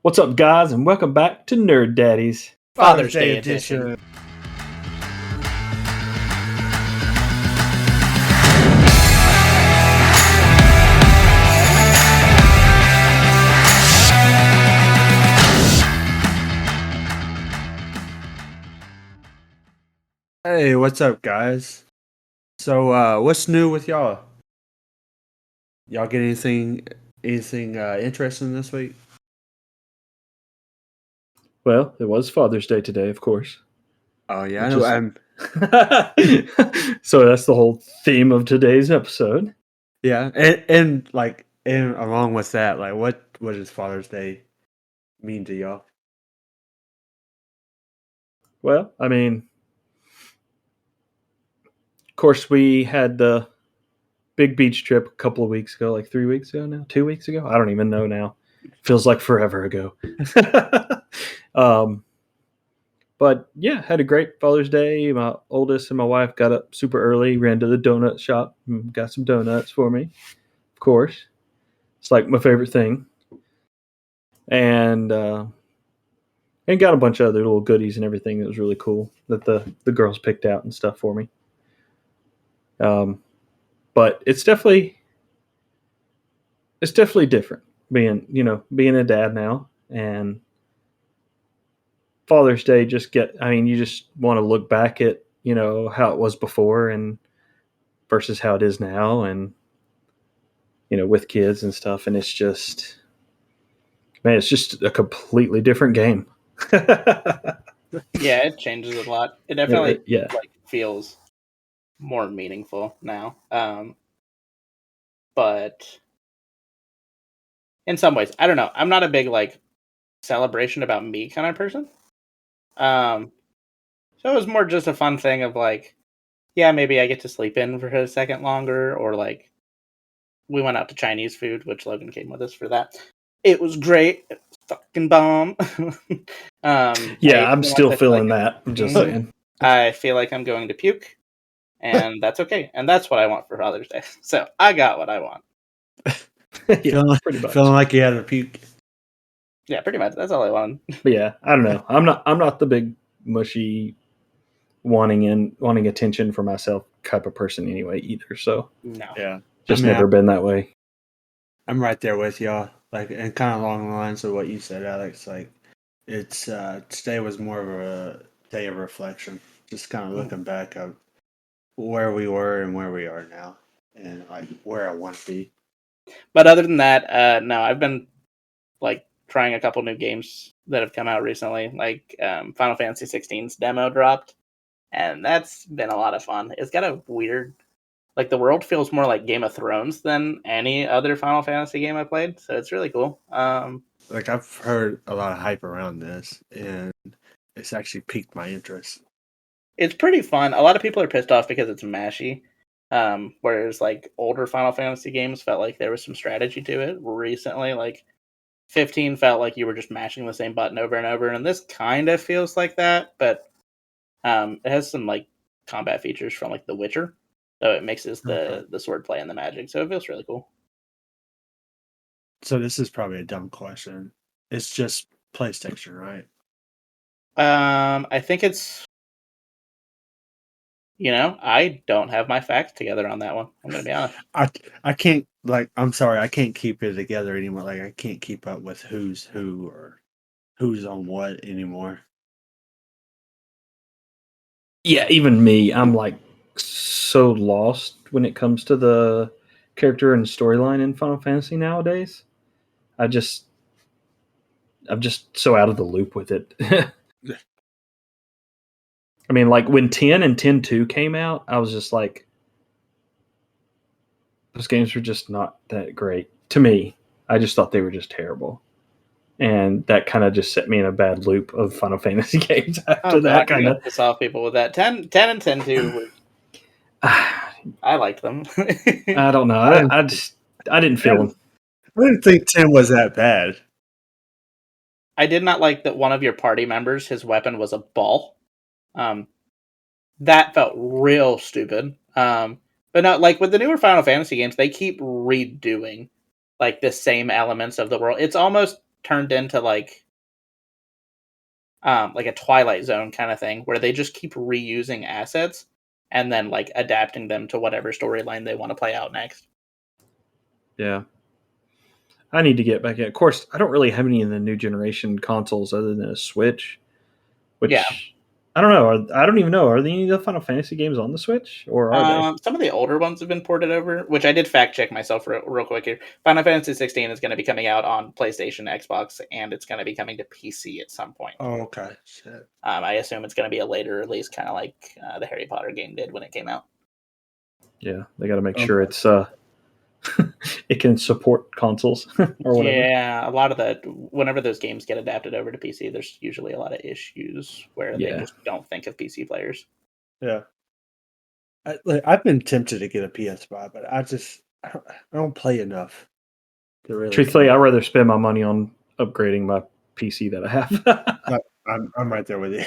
What's up, guys, and welcome back to Nerd Daddies. Father's Day edition. Hey, what's up, guys? So, what's new with y'all? Y'all get anything interesting this week? Well, it was Father's Day today, of course. Oh yeah, I know. So that's the whole theme of today's episode. yeah, and along with that, like what does Father's Day mean to y'all? Well, I mean, of course, we had the big beach trip a couple of weeks ago, like 3 weeks ago now, 2 weeks ago. I don't even know now. Feels like forever ago. But yeah, had a great Father's Day. My oldest and my wife got up super early, ran to the donut shop, and got some donuts for me. Of course, it's like my favorite thing. And got a bunch of other little goodies and everything that was really cool that the girls picked out and stuff for me. But it's definitely different being a dad now, and Father's Day you just want to look back at how it was before and versus how it is now, and with kids and stuff, and it's just a completely different game. Yeah, it changes a lot. It definitely feels more meaningful now. But in some ways, I don't know. I'm not a big celebration about me kind of person. So it was more just a fun thing of maybe I get to sleep in for a second longer, or we went out to Chinese food, which Logan came with us for that. It was great. It was fucking bomb. I'm still feeling that. I'm just saying. I feel like I'm going to puke, and that's okay. And that's what I want for Father's Day. So I got what I want. Feeling like you had a puke. Yeah, pretty much. That's all I wanted. But yeah, I don't know. I'm not the big mushy wanting attention for myself type of person anyway either. So no, yeah, never been that way. I'm right there with y'all. And kind of along the lines of what you said, Alex. It's today was more of a day of reflection, just kind of looking back of where we were and where we are now, and where I want to be. But other than that, no, I've been trying a couple new games that have come out recently. Final Fantasy 16's demo dropped, and that's been a lot of fun. It's got a weird, the world feels more like Game of Thrones than any other Final Fantasy game I played, so it's really cool. I've heard a lot of hype around this, and it's actually piqued my interest. It's pretty fun. A lot of people are pissed off because it's mashy, whereas older Final Fantasy games felt like there was some strategy to it. Recently, 15 felt like you were just mashing the same button over and over, and this kind of feels like that, but it has some combat features from The Witcher, so it mixes the swordplay and the magic, so it feels really cool. So this is probably a dumb question. It's just PlayStation, right? I think it's. I don't have my facts together on that one. I'm gonna be honest. I can't I'm sorry, I can't keep it together anymore. I can't keep up with who's who or who's on what anymore. Yeah, even me, I'm so lost when it comes to the character and storyline in Final Fantasy nowadays. I'm just so out of the loop with it. I mean, when 10 and 10-2 came out, I was just like, those games were just not that great to me. I just thought they were just terrible. And that kind of just set me in a bad loop of Final Fantasy games after that. Kind of piss off people with that. 10 and 10-2 I liked them. I don't know. I didn't feel them. I didn't think 10 was that bad. I did not like that one of your party members, his weapon was a ball. That felt real stupid. But not with the newer Final Fantasy games, they keep redoing the same elements of the world. It's almost turned into like a Twilight Zone kind of thing, where they just keep reusing assets and then like adapting them to whatever storyline they want to play out next. Yeah. I need to get back in. Of course, I don't really have any of the new generation consoles other than a Switch, which Yeah. I don't know. I don't even know. Are there any of the Final Fantasy games on the Switch, or are they? Some of the older ones have been ported over, which I did fact check myself real quick here. Final Fantasy 16 is going to be coming out on PlayStation, Xbox, and it's going to be coming to PC at some point. Oh, okay. Shit. I assume it's going to be a later release, kind of like the Harry Potter game did when it came out. Yeah, they got to make sure it's it can support consoles or whatever. Yeah, a lot of whenever those games get adapted over to PC, there's usually a lot of issues where they just don't think of PC players. Yeah. I've been tempted to get a PS5, but I don't play enough to really. Truthfully, I'd rather spend my money on upgrading my PC that I have. I'm right there with you.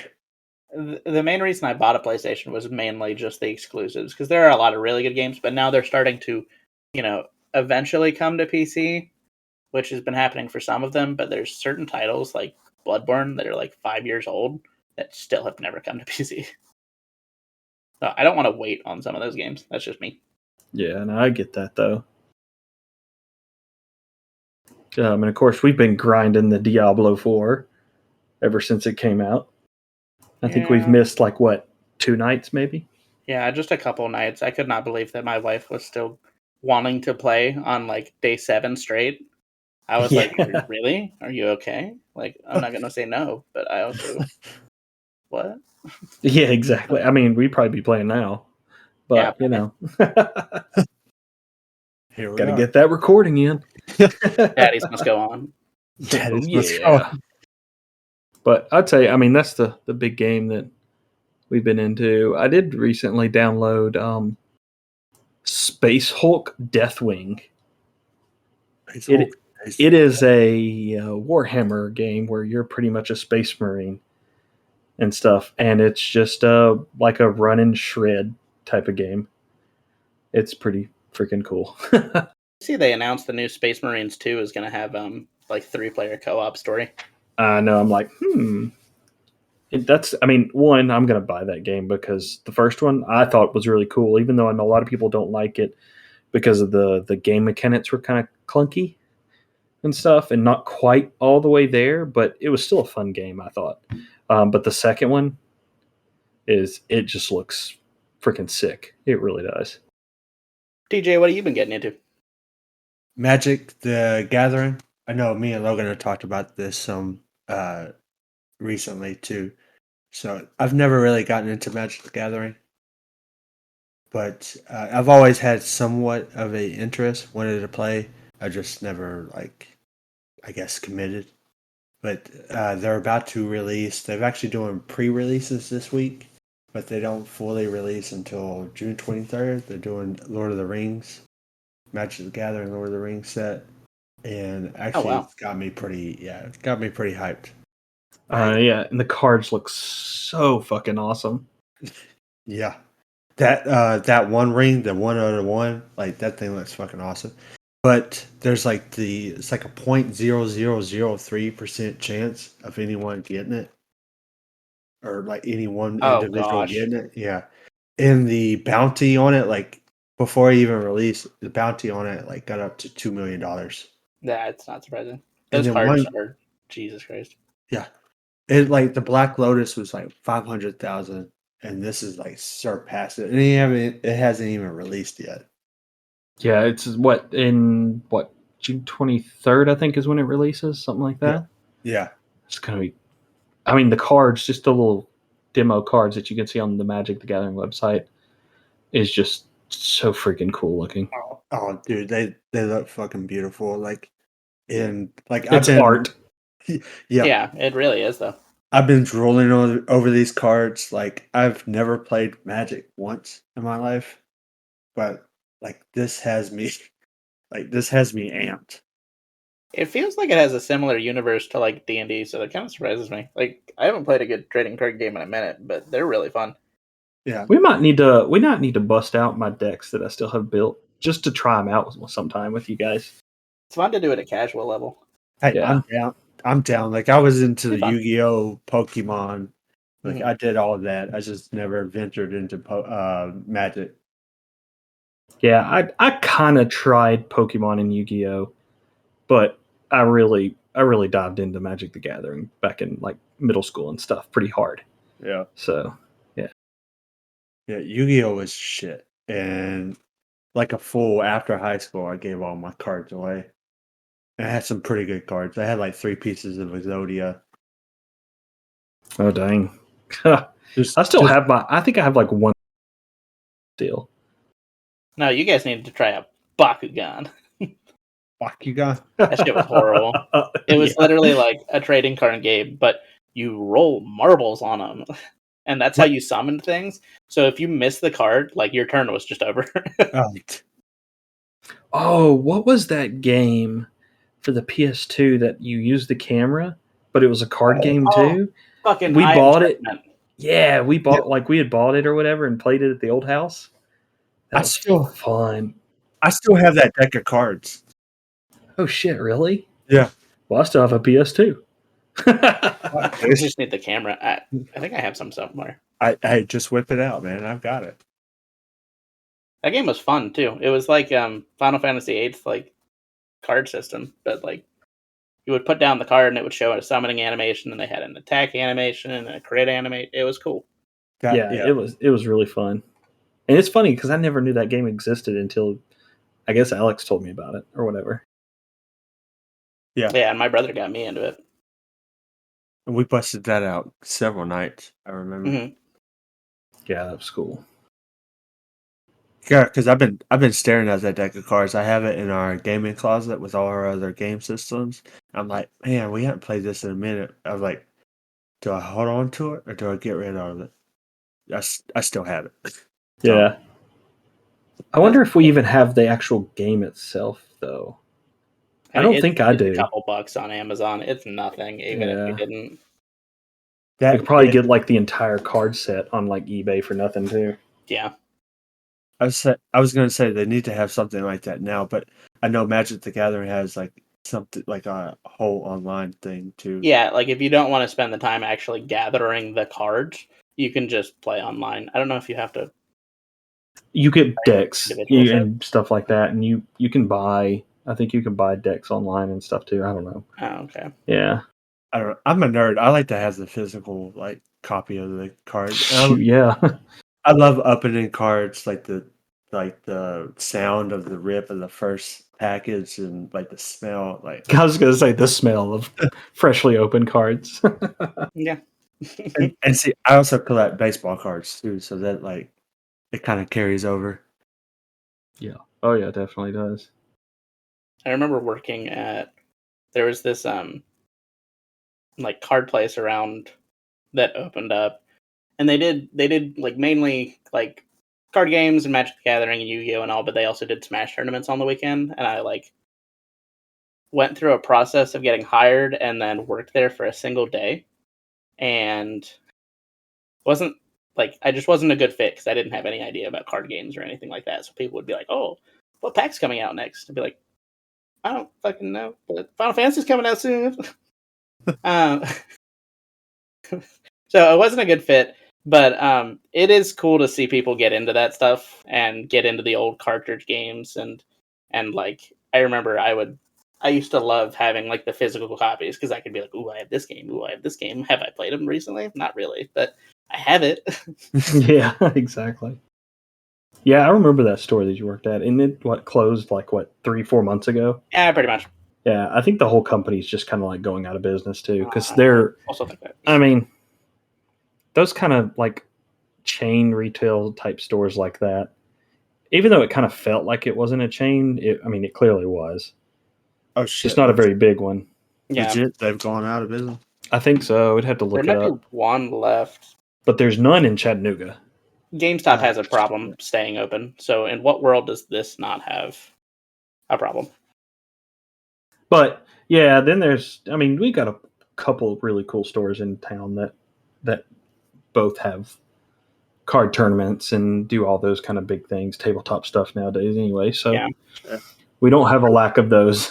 The main reason I bought a PlayStation was mainly just the exclusives, because there are a lot of really good games, but now they're starting to, eventually come to PC, which has been happening for some of them, but there's certain titles like Bloodborne that are like 5 years old that still have never come to PC. So I don't want to wait on some of those games. That's just me. Yeah, and I get that though. And of course, we've been grinding the Diablo 4 ever since it came out. I think we've missed 2 nights maybe. Yeah, just a couple nights. I could not believe that my wife was still wanting to play on day 7 straight. I was like, really? Are you okay? I'm not going to say no, but I also, what? Yeah, exactly. I mean, we'd probably be playing now, but Here we gotta get that recording in. Daddies must go on. Daddies must go on. But I'd say, I mean, that's the big game that we've been into. I did recently download Space Hulk Deathwing. It is a Warhammer game where you're pretty much a space marine and stuff, and it's just like a run and shred type of game. It's pretty freaking cool. See, they announced the new Space Marines 2 is going to have 3-player co-op story. No, I'm like, one, I'm going to buy that game because the first one I thought was really cool, even though I know a lot of people don't like it because of the game mechanics were kind of clunky and stuff and not quite all the way there, but it was still a fun game, I thought. But the second one it just looks freaking sick. It really does. DJ, what have you been getting into? Magic the Gathering. I know me and Logan have talked about this recently too. So I've never really gotten into Magic the Gathering, but I've always had somewhat of an interest, wanted to play. I just never committed. But they're about to release. They're actually doing pre-releases this week, but they don't fully release until June 23rd. They're doing Lord of the Rings, Magic the Gathering, Lord of the Rings set, and actually It's got me pretty hyped. Yeah, and the cards look so fucking awesome. Yeah, that one ring, the 1/1, that thing looks fucking awesome. But there's it's like a 0.0003% chance of anyone getting it, or any one individual getting it. Yeah, and the bounty on it, before it even released, the bounty on it got up to $2 million. Yeah, it's not surprising. Those cards are Jesus Christ. Yeah, it the Black Lotus was 500,000, and this is surpassed it, and it hasn't even released yet. Yeah, it's June 23rd, I think, is when it releases, something like that. Yeah. It's going to be, I mean, the cards, just the little demo cards that you can see on the Magic the Gathering website is just so freaking cool looking. Oh dude, they look fucking beautiful. It's art. Yeah, it really is though. I've been drooling over these cards. I've never played Magic once in my life, but this has me amped. It feels like it has a similar universe to D&D, so that kind of surprises me. I haven't played a good trading card game in a minute, but they're really fun. Yeah, we might need to bust out my decks that I still have built just to try them out sometime with you guys. It's fun to do it at casual level. Hey, yeah. I'm down. I'm down. Like I was into the Be fun. Yu-Gi-Oh, Pokemon. Like Mhm. I did all of that. I just never ventured into Magic. Yeah, I kind of tried Pokemon and Yu-Gi-Oh, but I really dived into Magic the Gathering back in like middle school and stuff pretty hard. Yeah. So Yeah, Yu-Gi-Oh was shit. And like a fool after high school, I gave all my cards away. And I had some pretty good cards. I had like 3 pieces of Exodia. oh dang, I still Just have my. I think I have like one deal. No, you guys needed to try a Bakugan. Bakugan. That shit was horrible. It was Yeah. literally like a trading card game, but you roll marbles on them, and that's how you summoned things. So if you missed the card, like your turn was just over. Right. Oh, what was that game for the PS2 that you used the camera, but it was a card game Oh, too? fucking We I Am bought it. Tournament. Yeah, we Yeah. bought like we had bought it or whatever and played it at the old house. That I was still fun. have that deck of cards. Oh shit, really? Yeah. Well, I still have a PS2. You just need the camera. I think I have some somewhere. I just whip it out, man. I've got it. That game was fun too. It was like Final Fantasy VIII's like card system, but like you would put down the card and it would show a summoning animation, and they had an attack animation and a crit animate. It was cool. Yeah, it was really fun. And it's funny because I never knew that game existed until I guess Alex told me about it or whatever. Yeah, and my brother got me into it. And we busted that out several nights. I remember. Mm-hmm. Yeah, that was cool. Yeah, because I've been staring at that deck of cards. I have it in our gaming closet with all our other game systems. I'm like, man, we haven't played this in a minute. I was like, do I hold on to it or do I get rid of it? I still have it. Yeah. I wonder if we even have the actual game itself, though. I don't think I it's do. a couple bucks on Amazon. It's nothing, even if you didn't. We could probably get like the entire card set on like eBay for nothing too. Yeah. I was going to say they need to have something like that now, but I know Magic the Gathering has like something like a whole online thing too. Yeah, like if you don't want to spend the time actually gathering the cards, you can just play online. I don't know if you have to. You get decks Individual sets. and stuff like that, and you can buy. I think you can buy decks online and stuff too. I don't know. Oh, okay. Yeah. I don't know. I'm a nerd. I like to have the physical like copy of the card. Yeah. I love opening cards, like the sound of the rip of the first package and like the smell. Like I was gonna say the smell of freshly opened cards. Yeah. and see, I also collect baseball cards too, so that like it kind of carries over. Yeah. Oh yeah, it definitely does. I remember working at there was this like card place around that opened up, and they did like mainly like card games and Magic the Gathering and Yu-Gi-Oh and all, but they also did Smash tournaments on the weekend, and I like went through a process of getting hired and then worked there for a single day, and wasn't like I just wasn't a good fit because I didn't have any idea about card games or anything like that. So people would be like, "Oh, what pack's coming out next?" I'd be like, "I don't fucking know, but Final Fantasy's coming out soon." um, so it wasn't a good fit, but it is cool to see people get into that stuff and get into the old cartridge games and like I remember I used to love having like the physical copies because I could be like, "Ooh, I have this game. Ooh, I have this game. Have I played them recently? Not really, but I have it." Yeah, exactly. Yeah, I remember that store that you worked at, and it closed like 3-4 months ago. Yeah, pretty much. Yeah, I think the whole company's just kind of like going out of business too, because they're. Also think that. I mean, those kind of like chain retail type stores like that, even though it kind of felt like it wasn't a chain, it clearly was. Oh shit! Just not a very big one. Yeah, Legit, they've gone out of business. I think so. We'd have to look there it might up. be one left. But there's none in Chattanooga. GameStop has a problem staying open. So, in what world does this not have a problem? But yeah, then we got a couple of really cool stores in town that both have card tournaments and do all those kind of big things, tabletop stuff nowadays anyway. So Yeah. we don't have a lack of those.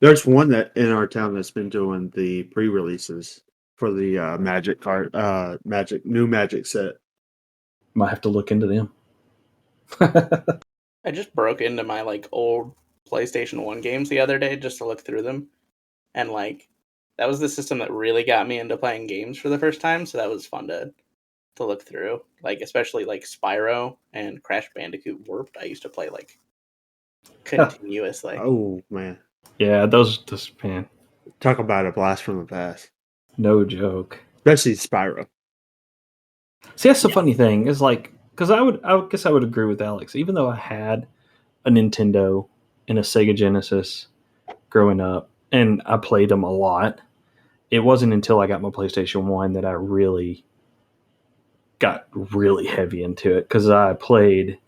There's one that in our town that's been doing the pre-releases for the Magic card, new Magic set. Might have to look into them. I just broke into my like old PlayStation 1 games the other day just to look through them. And like that was the system that really got me into playing games for the first time, so that was fun to look through. Like especially like Spyro and Crash Bandicoot Warped. I used to play like continuously. Oh man, Yeah, those man, talk about a blast from the past. no joke. Especially Spyro. See, that's the funny thing is like, because I guess I would agree with Alex. Even though I had a Nintendo and a Sega Genesis growing up, and I played them a lot, it wasn't until I got my PlayStation 1 that I really got really heavy into it because I played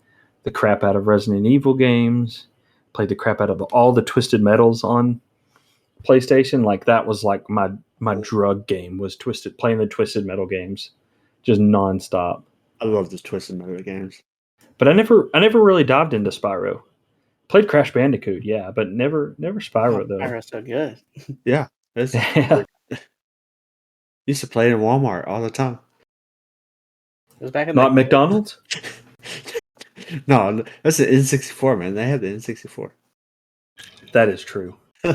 the crap out of Resident Evil games, played the crap out of all the Twisted Metals on PlayStation. Like that was like my drug game was playing the Twisted Metal games, just nonstop. I love the Twisted Metal games. But I never really dived into Spyro. Played Crash Bandicoot, yeah, but never Spyro though. Spyro's so good. Yeah, it's Yeah. used to play it in Walmart all the time. It was back in Not the McDonald's? No, that's the N64, man. They had the N64. That is true. They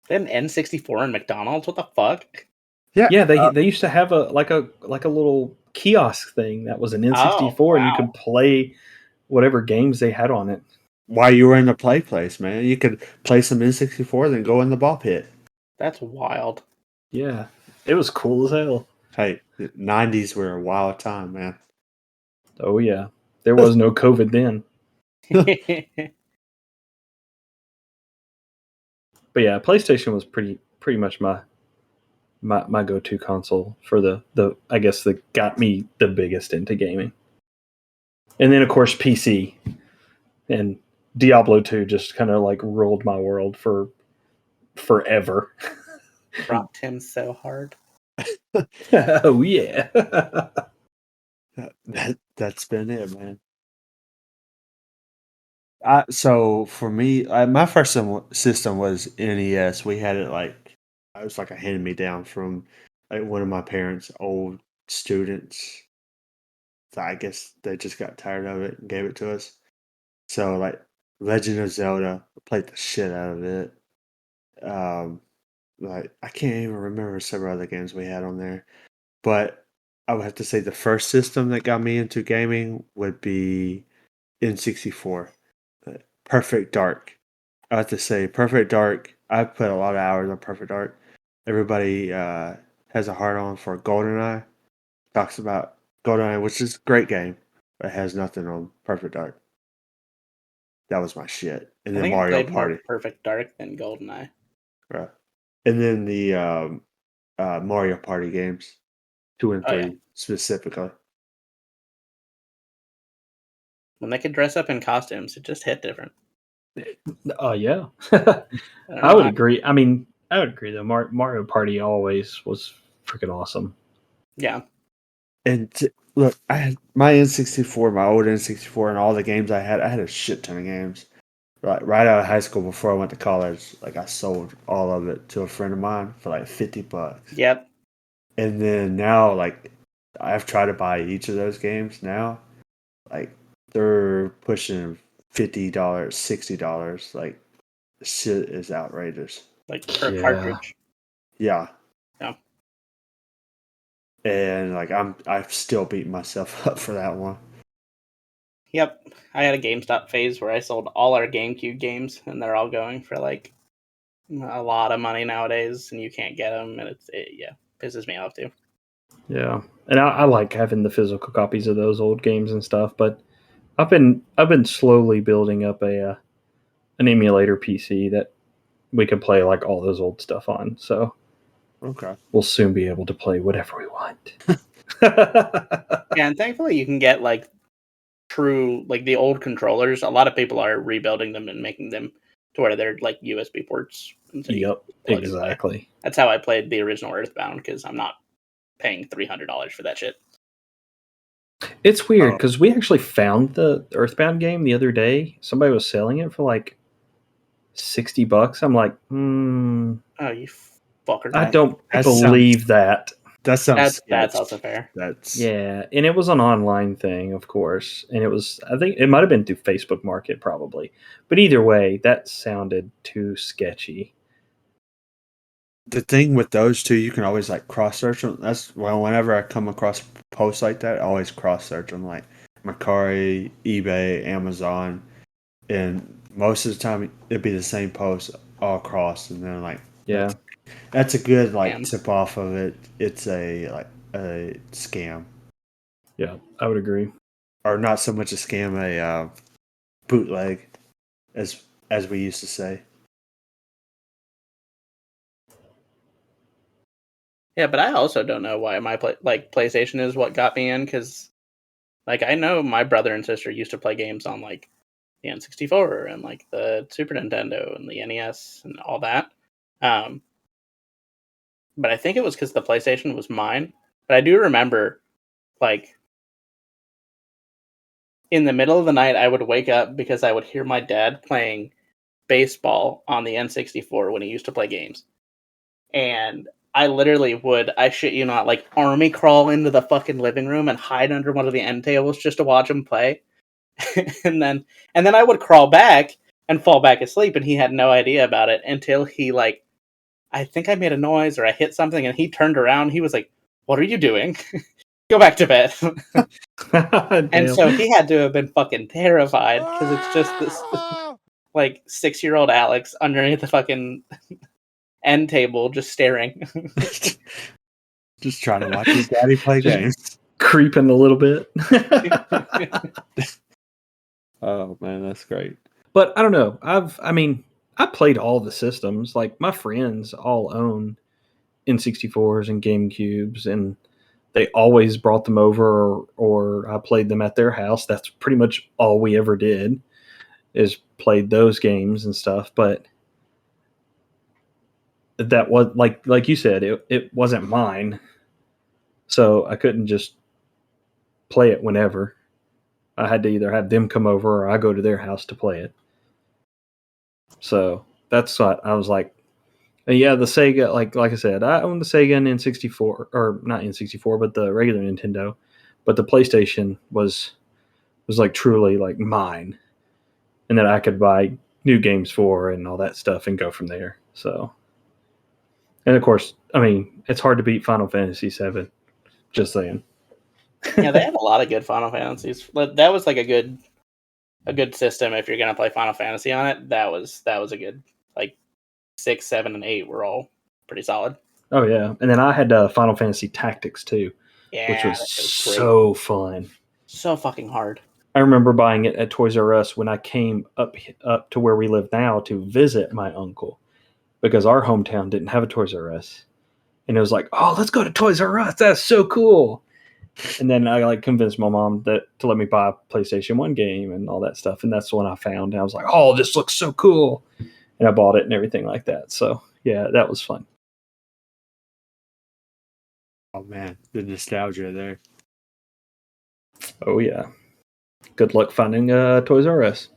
had an N64 in McDonald's. What the fuck? Yeah, they used to have a little kiosk thing that was an N64 and you wow. could play whatever games they had on it. While you were in the play place, man, you could play some N64, then go in the ball pit. That's wild. Yeah. It was cool as hell. Hey, the 90s were a wild time, man. Oh yeah. There was no COVID then. But yeah, PlayStation was pretty much my go-to console for the I guess that got me the biggest into gaming. And then of course PC and Diablo 2 just kind of like ruled my world for forever. Rocked him so hard. Oh yeah. That's been it, man. So for me, my first system was NES. We had it like it was like a hand me down from like one of my parents' old students. So I guess they just got tired of it and gave it to us. So like Legend of Zelda, I played the shit out of it. Um, like I can't even remember several other games we had on there, but I would have to say the first system that got me into gaming would be N64. Perfect Dark. I have to say, Perfect Dark. I've put a lot of hours on Perfect Dark. Everybody has a hard on for GoldenEye. Talks about GoldenEye, which is a great game, but it has nothing on Perfect Dark. That was my shit. And I then think I Mario played Party. more Perfect Dark than GoldenEye. Right. And then the Mario Party games, 2 and 3 specifically. When they could dress up in costumes, it just hit different. Oh yeah. I would agree. I mean, I would agree though. Mario Party always was freaking awesome. Yeah. And look, I had my N64, my old N64, and all the games I had a shit ton of games. Right out of high school before I went to college, like I sold all of it to a friend of mine for like $50. Yep. And then now, like, I've tried to buy each of those games now. Like, they're pushing $50, $60. Like, shit is outrageous. Like per cartridge. Yeah. Yeah. And like I've still beating myself up for that one. Yep. I had a GameStop phase where I sold all our GameCube games, and they're all going for like a lot of money nowadays, and you can't get them, and it pisses me off too. Yeah, and I like having the physical copies of those old games and stuff, but I've been slowly building up an emulator PC that we can play like all those old stuff on. So Okay. we'll soon be able to play whatever we want. Yeah, and thankfully you can get like true like the old controllers. A lot of people are rebuilding them and making them to where they're like USB ports. And so Yep, exactly. That's how I played the original Earthbound because I'm not paying $300 for that shit. It's weird because we actually found the Earthbound game the other day. Somebody was selling it for like $60. I'm like, Oh, you fucker! I don't That believe that. That sounds That's sketch. also fair. That's Yeah, and it was an online thing, of course, and it was. I think it might have been through Facebook Market, probably. But either way, that sounded too sketchy. the thing with those two. You can always like cross search them. That's whenever I come across posts like that, I always cross search them, like Mercari, eBay, Amazon, and most of the time it'd be the same post all across, and then like Yeah, that's a good like Scam. tip off of it. It's a scam, yeah, I would agree. or not so much a scam, a bootleg, as we used to say. Yeah, but I also don't know why my PlayStation is what got me in, because like I know my brother and sister used to play games on like the N64 and like the Super Nintendo and the NES and all that. Um, but I think it was because the PlayStation was mine. But I do remember, like, in the middle of the night, I would wake up because I would hear my dad playing baseball on the N64 when he used to play games. And I literally would, I shit you not, like army crawl into the fucking living room and hide under one of the end tables just to watch him play. and then I would crawl back and fall back asleep, and he had no idea about it until he, like, I think I made a noise or I hit something, and he turned around. He was like, "What are you doing? Go back to bed." And so he had to have been fucking terrified, because it's just this like 6-year-old Alex underneath the fucking end table just staring. Just trying to watch his daddy play Just- games. Creeping a little bit. Oh man, that's great. But I don't know. I played all the systems. Like my friends all own N64s and GameCubes, and they always brought them over, or I played them at their house. That's pretty much all we ever did, is played those games and stuff. But that was like you said, it wasn't mine, so I couldn't just play it whenever. I had to either have them come over or I go to their house to play it. So that's what I was like. Yeah, the Sega, like I said, I own the Sega and N64, or not N64, but the regular Nintendo. But the PlayStation was like truly like mine, and that I could buy new games for and all that stuff and go from there. So, and of course, I mean, it's hard to beat Final Fantasy VII. Just saying. Yeah, they have a lot of good Final Fantasies. That was like a good system if you're gonna play Final Fantasy on it. That was a good, like, 6, 7, and 8 were all pretty solid. Oh yeah, and then I had Final Fantasy Tactics too, Yeah, which was that was so fun. so fucking hard. I remember buying it at Toys R Us when I came up to where we live now to visit my uncle, because our hometown didn't have a Toys R Us, and it was like, oh, let's go to Toys R Us. That's so cool. And then I like convinced my mom to let me buy a PlayStation 1 game and all that stuff, and that's when I found. And I was like, oh, this looks so cool, and I bought it and everything like that. So yeah, that was fun. Oh man, the nostalgia there. Oh yeah. Good luck finding Toys R Us.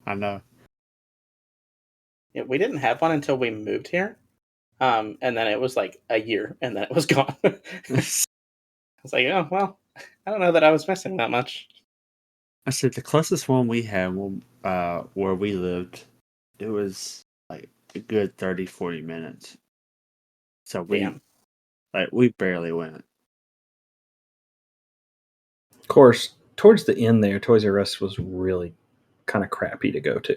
I know. Yeah, we didn't have one until we moved here. And then it was like a year, and then it was gone. I was like, oh well, I don't know that I was missing that much. I said the closest one we had, where we lived, it was like a good 30, 40 minutes. So Damn. we barely went. Of course, towards the end there, Toys R Us was really kind of crappy to go to,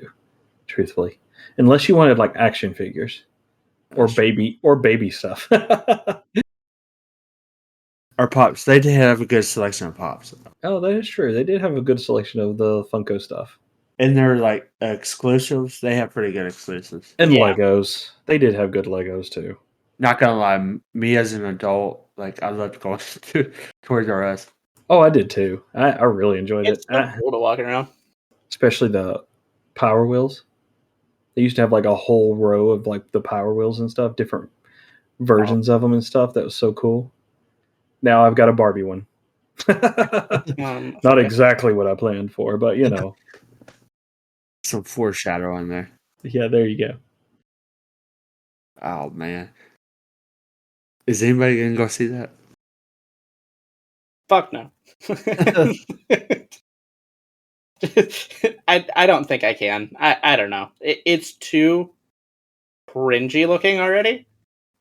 truthfully, unless you wanted like action figures or baby stuff. Our pops, they did have a good selection of pops. Oh, that is true. They did have a good selection of the Funko stuff. And they're like exclusives. They have pretty good exclusives. And Yeah. Legos. They did have good Legos too. Not gonna lie, me as an adult, like I loved going to Toys R Us. Oh, I did too. I really enjoyed It's it. so cool to walk around. Especially the Power Wheels. They used to have like a whole row of like the Power Wheels and stuff, different versions of them and stuff. That was so cool. Now I've got a Barbie one. Not exactly what I planned for, but you know. Some foreshadowing there. Yeah, there you go. Oh man, is anybody gonna go see that? Fuck no. I don't think I can. I don't know. It's too cringy looking already.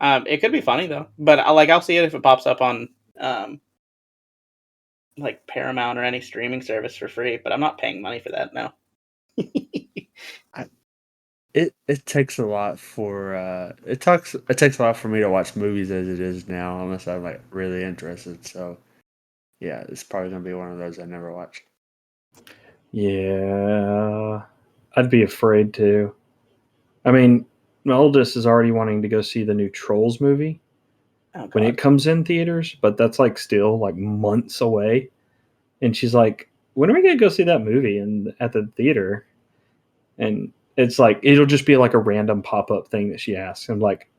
It could be funny though, but I'll see it if it pops up on like Paramount or any streaming service for free. But I'm not paying money for that now. It takes a lot for it takes a lot for me to watch movies as it is now, unless I'm like really interested. So yeah, it's probably gonna be one of those I never watch. Yeah, I'd be afraid to. I mean, my oldest is already wanting to go see the new Trolls movie Oh when god. it comes in theaters, but that's like still like months away. And she's like, "When are we gonna go see that movie?" And at the theater, and it's like it'll just be like a random pop up thing that she asks. I'm like,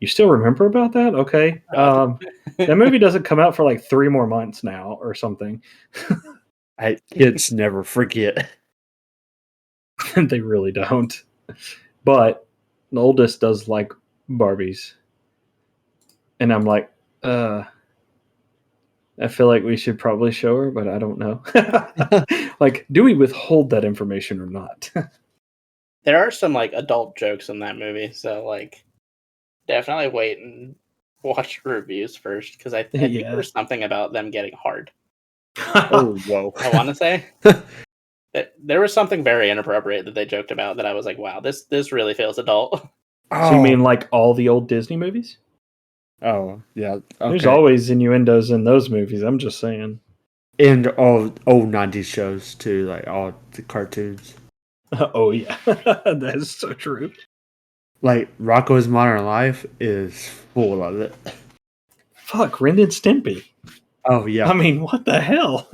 "You still remember about that? Okay, God. that movie doesn't come out for like 3 more months now or something." Kids never forget. They really don't. But the oldest does like Barbies, and I'm like, I feel like we should probably show her, but I don't know. Like, do we withhold that information or not? There are some like adult jokes in that movie, so like definitely wait and watch reviews first because I think Yeah. there's something about them getting hard. Oh whoa! I want to say that there was something very inappropriate that they joked about that I was like, wow, this really feels adult. So you Oh mean like all the old Disney movies? oh yeah. There's Okay. always innuendos in those movies. I'm just saying. And all old '90s shows too, like all the cartoons. Oh yeah, that is so true. Like Rocko's Modern Life is full of it. Fuck, Ren and Stimpy. Oh yeah. I mean, what the hell?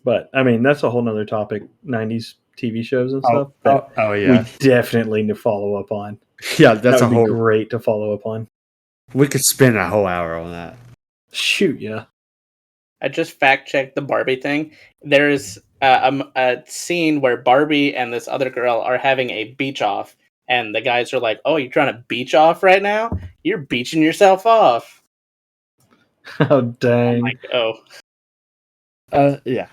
But I mean, that's a whole nother topic. '90s TV shows and stuff that Oh we yeah. definitely need to follow up on. Yeah, That that's a would be whole. great to follow up on. We could spend a whole hour on that. Shoot, yeah. I just fact checked the Barbie thing. There's a scene where Barbie and this other girl are having a beach off, and the guys are like, "Oh, you're trying to beach off right now? You're beaching yourself off." Oh I'm dang. like, "Oh, Yeah.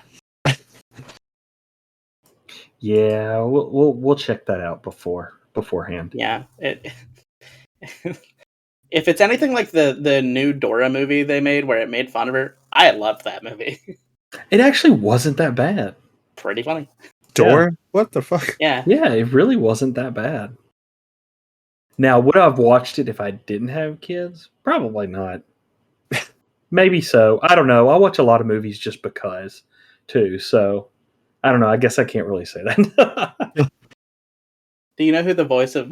Yeah, we'll check that out beforehand. yeah." If it's anything like the new Dora movie they made, where it made fun of her, I loved that movie. It actually wasn't that bad. Pretty funny. Door? What the fuck? Yeah. Yeah, it really wasn't that bad. Now, would I have watched it if I didn't have kids? Probably not. Maybe so. I don't know. I watch a lot of movies just because, too. So I don't know. I guess I can't really say that. Do you know who the voice of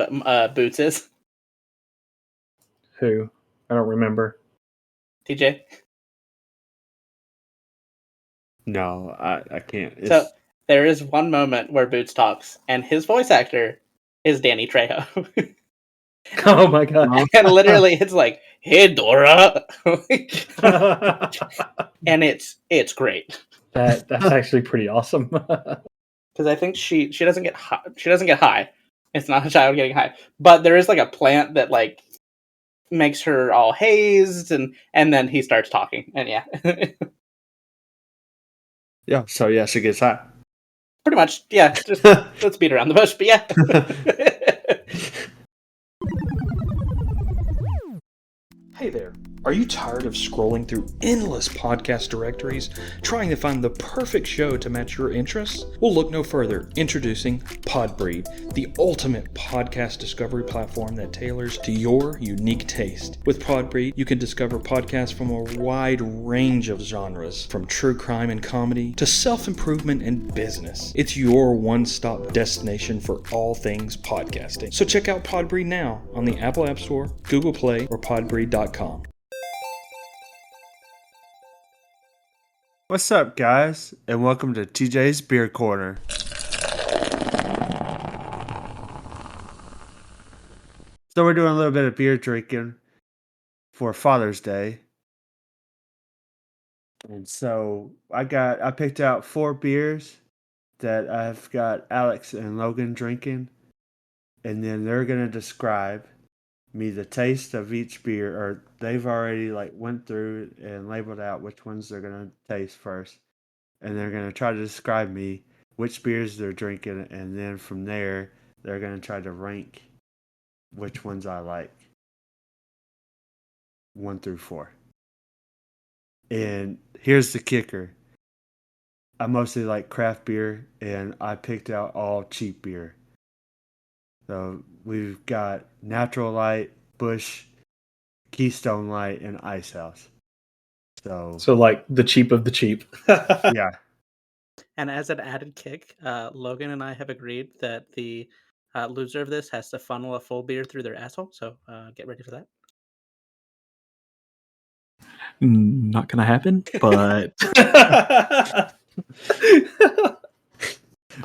Boots is? Who? I don't remember. TJ. No, I can't. So there is one moment where Boots talks, and his voice actor is Danny Trejo. Oh my god. And literally, it's like, "Hey, Dora," and it's great That's actually pretty awesome. because I think she doesn't get high. She doesn't get high. It's not a child getting high, but there is like a plant that like makes her all hazed, and then he starts talking, and yeah, Yeah, so yeah, she gets high. pretty much, yeah. Just let's beat around the bush, but yeah. Hey there. Are you tired of scrolling through endless podcast directories trying to find the perfect show to match your interests? Well, look no further. Introducing Podbreed, the ultimate podcast discovery platform that tailors to your unique taste. With Podbreed, you can discover podcasts from a wide range of genres, from true crime and comedy to self-improvement and business. It's your one-stop destination for all things podcasting. So check out Podbreed now on the Apple App Store, Google Play, or podbreed.com. What's up, guys? And welcome to TJ's Beer Corner. So we're doing a little bit of beer drinking for Father's Day. And so I picked out 4 beers that I've got Alex and Logan drinking, and then they're gonna describe me the taste of each beer, or they've already like went through and labeled out which ones they're gonna taste first, and they're gonna try to describe me which beers they're drinking, and then from there they're gonna try to rank which ones I like, 1 through 4. And here's the kicker: I mostly like craft beer, and I picked out all cheap beer. So we've got Natural Light, Busch, Keystone Light, and Ice House. So like the cheap of the cheap. Yeah. And as an added kick, Logan and I have agreed that the loser of this has to funnel a full beer through their asshole. So get ready for that. Not gonna happen, but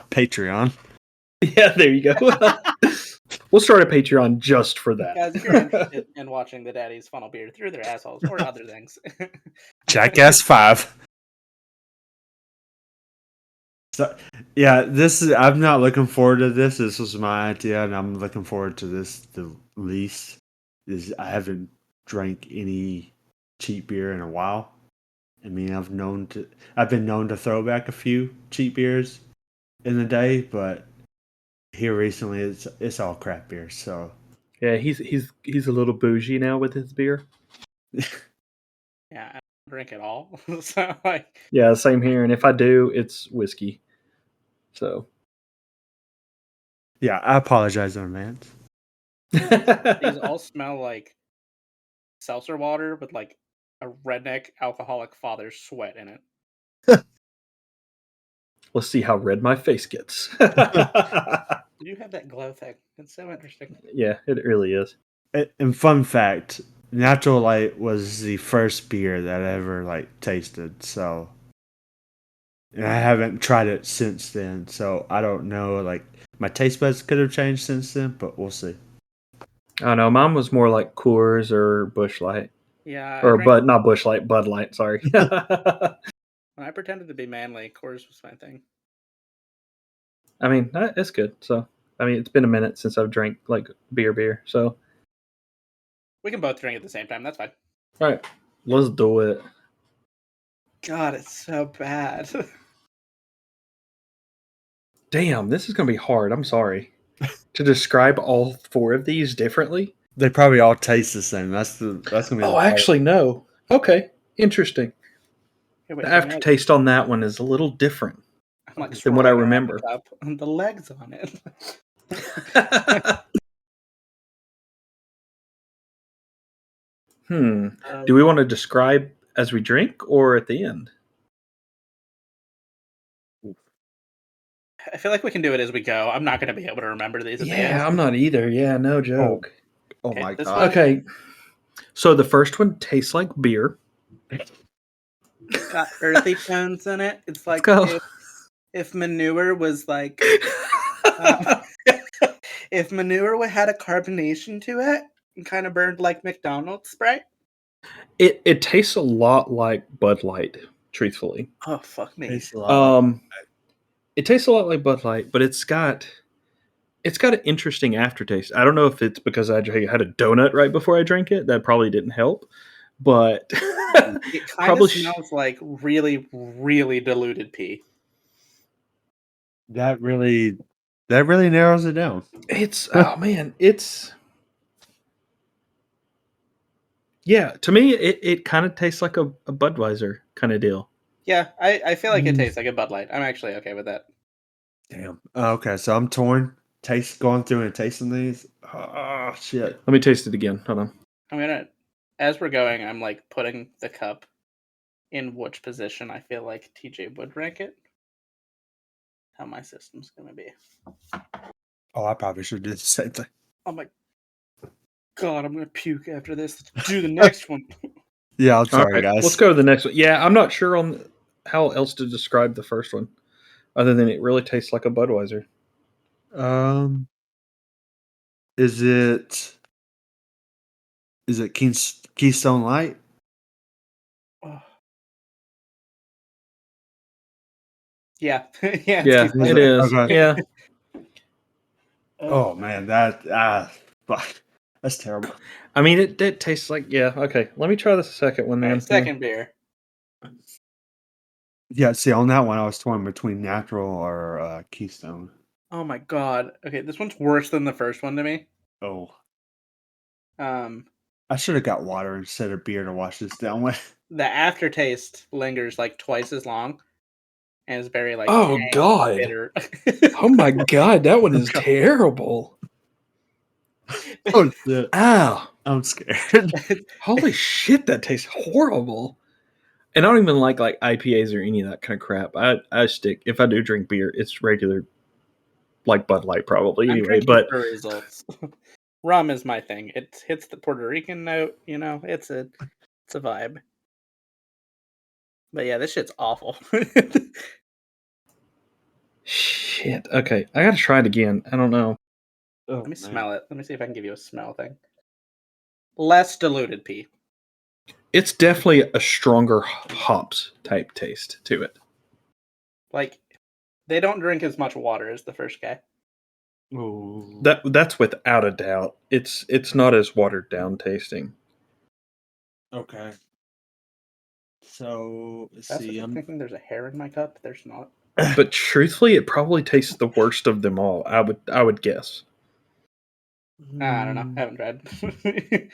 Patreon. yeah, there you go. We'll start a Patreon just for that. Guys, if you're interested in watching the daddies funnel beer through their assholes or other things, Jackass 5. So, yeah, I'm not looking forward to this. This was my idea, and I'm looking forward to this the least. I haven't drank any cheap beer in a while. I mean, I've been known to throw back a few cheap beers in the day, but here recently it's all crap beer. So Yeah, he's a little bougie now with his beer. yeah, I don't drink at all. So like, Yeah, same here. And if I do, it's whiskey. So yeah, I apologize in advance. these all smell like seltzer water with like a redneck alcoholic father's sweat in it. Let's see how red my face gets. You have that glow thing. It's so interesting. Yeah, it really is. And fun fact, Natural Light was the first beer that I ever like tasted. So, and I haven't tried it since then. So I don't know. Like my taste buds could have changed since then, but we'll see. I don't know. Mine was more like Coors or Busch Light, Yeah, or Bud, not Busch Light, Bud Light. Sorry. when I pretended to be manly, Coors was my thing. I mean, it's good. So, I mean, it's been a minute since I've drank like beer. So, We can both drink at the same time. That's fine. all right, let's do it. God, it's so bad. Damn, this is gonna be hard. I'm sorry to describe all 4 of these differently. They probably all taste the same. That's gonna be. Oh, the actually, no. Okay, interesting. Here, The wait, give me aftertaste on that one is a little different I'm like than what I swirling around remember. the cup and the legs on it. Do we want to describe as we drink or at the end? I feel like we can do it as we go. I'm not going to be able to remember these at the end. Yeah, I'm not either. Yeah, no joke. Oh Okay, my this god. one- Okay, so the first one tastes like beer. Got earthy tones in it. It's like Let's go. if manure was like if manure had a carbonation to it and kind of burned like McDonald's Sprite. It tastes a lot like Bud Light, truthfully. Oh fuck me! Tastes a lot like- It tastes a lot like Bud Light, but it's got an interesting aftertaste. I don't know if it's because I had a donut right before I drank it. That probably didn't help, but It kind probably of smells like really, really diluted pee. that really narrows it down. it's yeah. To me, it kind of tastes like a Budweiser kind of deal. Yeah, I feel like it tastes like a Bud Light. I'm actually okay with that. Damn. Okay, so I'm torn. Going through and tasting these. Oh shit. Let me taste it again. Hold on. I'm gonna, as we're going, I'm like putting the cup in which position I feel like TJ would rank it. How my system's gonna be. Oh, I probably should do the same thing. I'm like, God, I'm gonna puke after this. Let's do the next one. Yeah, I'm sorry, All right, guys. let's go to the next one. Yeah, I'm not sure on how else to describe the first one, other than it really tastes like a Budweiser. Is it Keystone Light? Oh, Yeah, yeah, Yeah, too it funny. is. Okay. Yeah. Oh man, fuck, that's terrible. I mean, it tastes like, yeah, okay. Let me try the second one All then. right, second beer. Yeah, see, on that one, I was torn between natural or Keystone. Oh my god. Okay, this one's worse than the first one to me. Oh, Um, I should have got water instead of beer to wash this down with. the aftertaste lingers like twice as long and is very like Oh, tang, God. bitter. Oh my God, that one is God. terrible. Oh shit, Ow. I'm scared. Holy shit, that tastes horrible. And I don't even like IPAs or any of that kind of crap. I stick, if I do drink beer, it's regular, like Bud Light probably I'm anyway. drinking But for results. Rum is my thing. It hits the Puerto Rican note, you know, it's a vibe. But yeah, this shit's awful. shit, okay, I gotta try it again. I don't know. Oh, Let me man. smell it. Let me see if I can give you a smell thing. Less diluted pee. It's definitely a stronger hops type taste to it. Like, they don't drink as much water as the first guy. Ooh. That's without a doubt. It's not as watered down tasting. Okay. So let's That's see. what I'm thinking. There's a hair in my cup. There's not. But truthfully, it probably tastes the worst of them all. I would guess. I don't know. I haven't tried.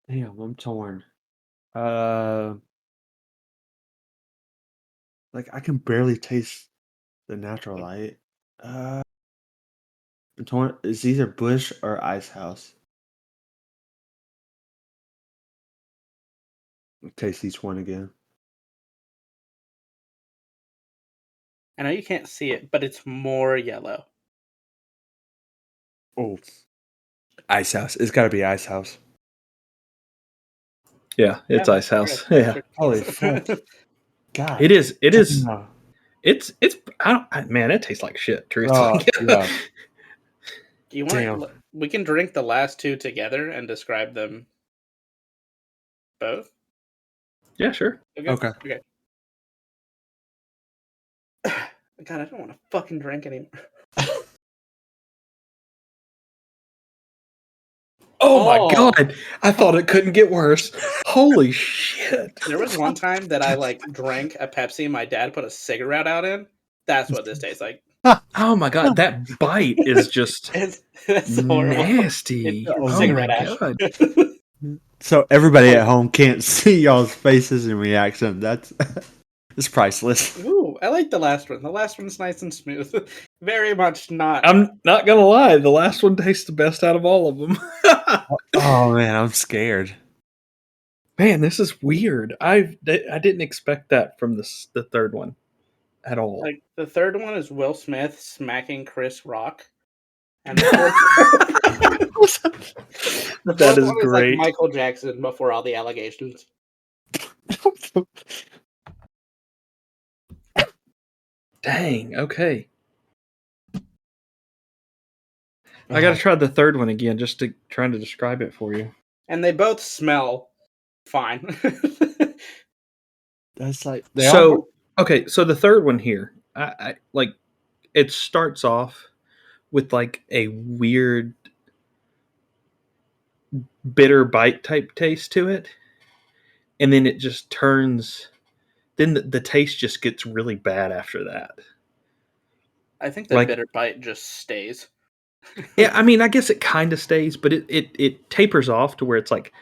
Damn, I'm torn. Like I can barely taste the natural light. I'm torn. It's either Bush or Ice House. Taste each one again. I know you can't see it, but it's more yellow. Oh, Ice House. It's got to be Ice House. Yeah, it's Yeah, Ice House. correct. Yeah, Holy fuck! God, it is. It is. no. It's. Man, it tastes like shit. Oh, Truthfully. yeah. Do you Damn. want? We can drink the last two together and describe them both. Yeah, sure. Okay. Okay. God, I don't want to fucking drink anymore. Oh my Oh. god! I thought it couldn't get worse. Holy shit! There was one time that I like drank a Pepsi my dad put a cigarette out in. That's what this tastes like. Oh my god, that bite is just It's horrible. nasty. It's Oh my cigarette ash. god. So everybody at home can't see y'all's faces and reaction. That's it's priceless. Ooh, I like the last one. The last one's nice and smooth. Very much not. I'm not gonna lie, the last one tastes the best out of all of them. Oh man, I'm scared. Man, this is weird. I didn't expect that from the third one at all. Like the third one is Will Smith smacking Chris Rock, and the fourth, the That fourth is one is great. like Michael Jackson before all the allegations. Dang. Okay. I got to try the third one again, just to trying to describe it for you. And they both smell fine. That's like So okay, so the third one here, I like it starts off with like a weird bitter bite type taste to it, and then it just turns. Then the taste just gets really bad after that. I think the Like, bitter bite just stays. yeah, I mean, I guess it kind of stays, but it tapers off to where it's like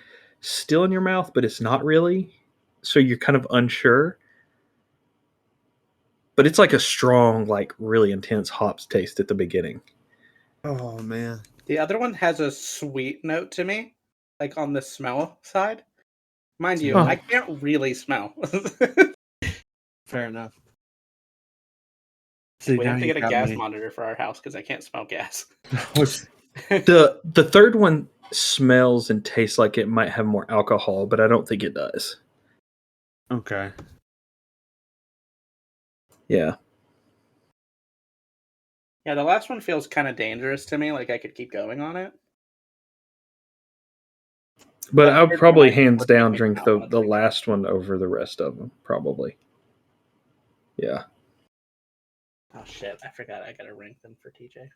still in your mouth, but it's not really. So you're kind of unsure. But it's like a strong, like really intense hops taste at the beginning. Oh man. The other one has a sweet note to me, like on the smell side. Mind you, Huh. I can't really smell. Fair enough. See, We now have to you get a got gas me. monitor for our house because I can't smell gas. The third one smells and tastes like it might have more alcohol, but I don't think it does. Okay. Yeah. Yeah, the last one feels kind of dangerous to me. Like I could keep going on it. But That I would third probably one I hands would down make me drink not the wanna drink it. last one over the rest of them. Probably. Yeah. Oh shit! I forgot. I gotta rank them for TJ.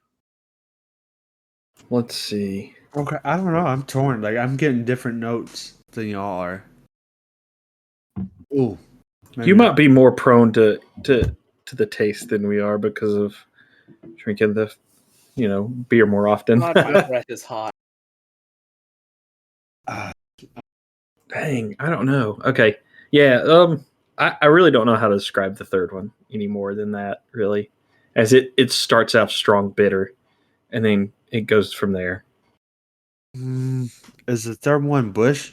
Let's see. Okay, I don't know. I'm torn. Like I'm getting different notes than y'all are. Ooh, maybe You not. might be more prone to the taste than we are because of drinking the beer more often. God, my breath is hot. Uh, Dang, I don't know. Okay, yeah. I really don't know how to describe the third one any more than that. Really, as it starts out strong bitter, and then it goes from there. is the third one Busch?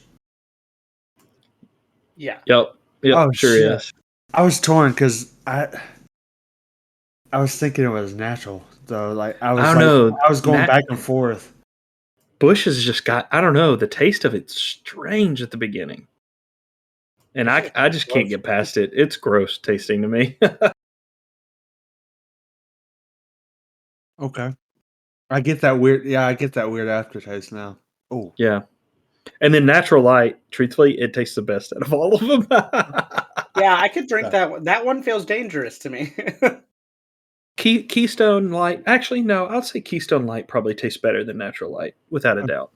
Yeah. Yep. Oh Sure shit! is. I was torn because I was thinking it was natural though. Like I don't know. I was going back and forth. Bush has just got, I don't know, the taste of it's strange at the beginning. And I just can't get past it. It's gross tasting to me. Okay, I get that weird. Yeah, I get that weird aftertaste now. Oh, Yeah. And then Natural Light, truthfully, it tastes the best out of all of them. Yeah, I could drink that one. That one feels dangerous to me. Keystone Light, actually, no, I'll say Keystone Light probably tastes better than Natural Light, without a doubt.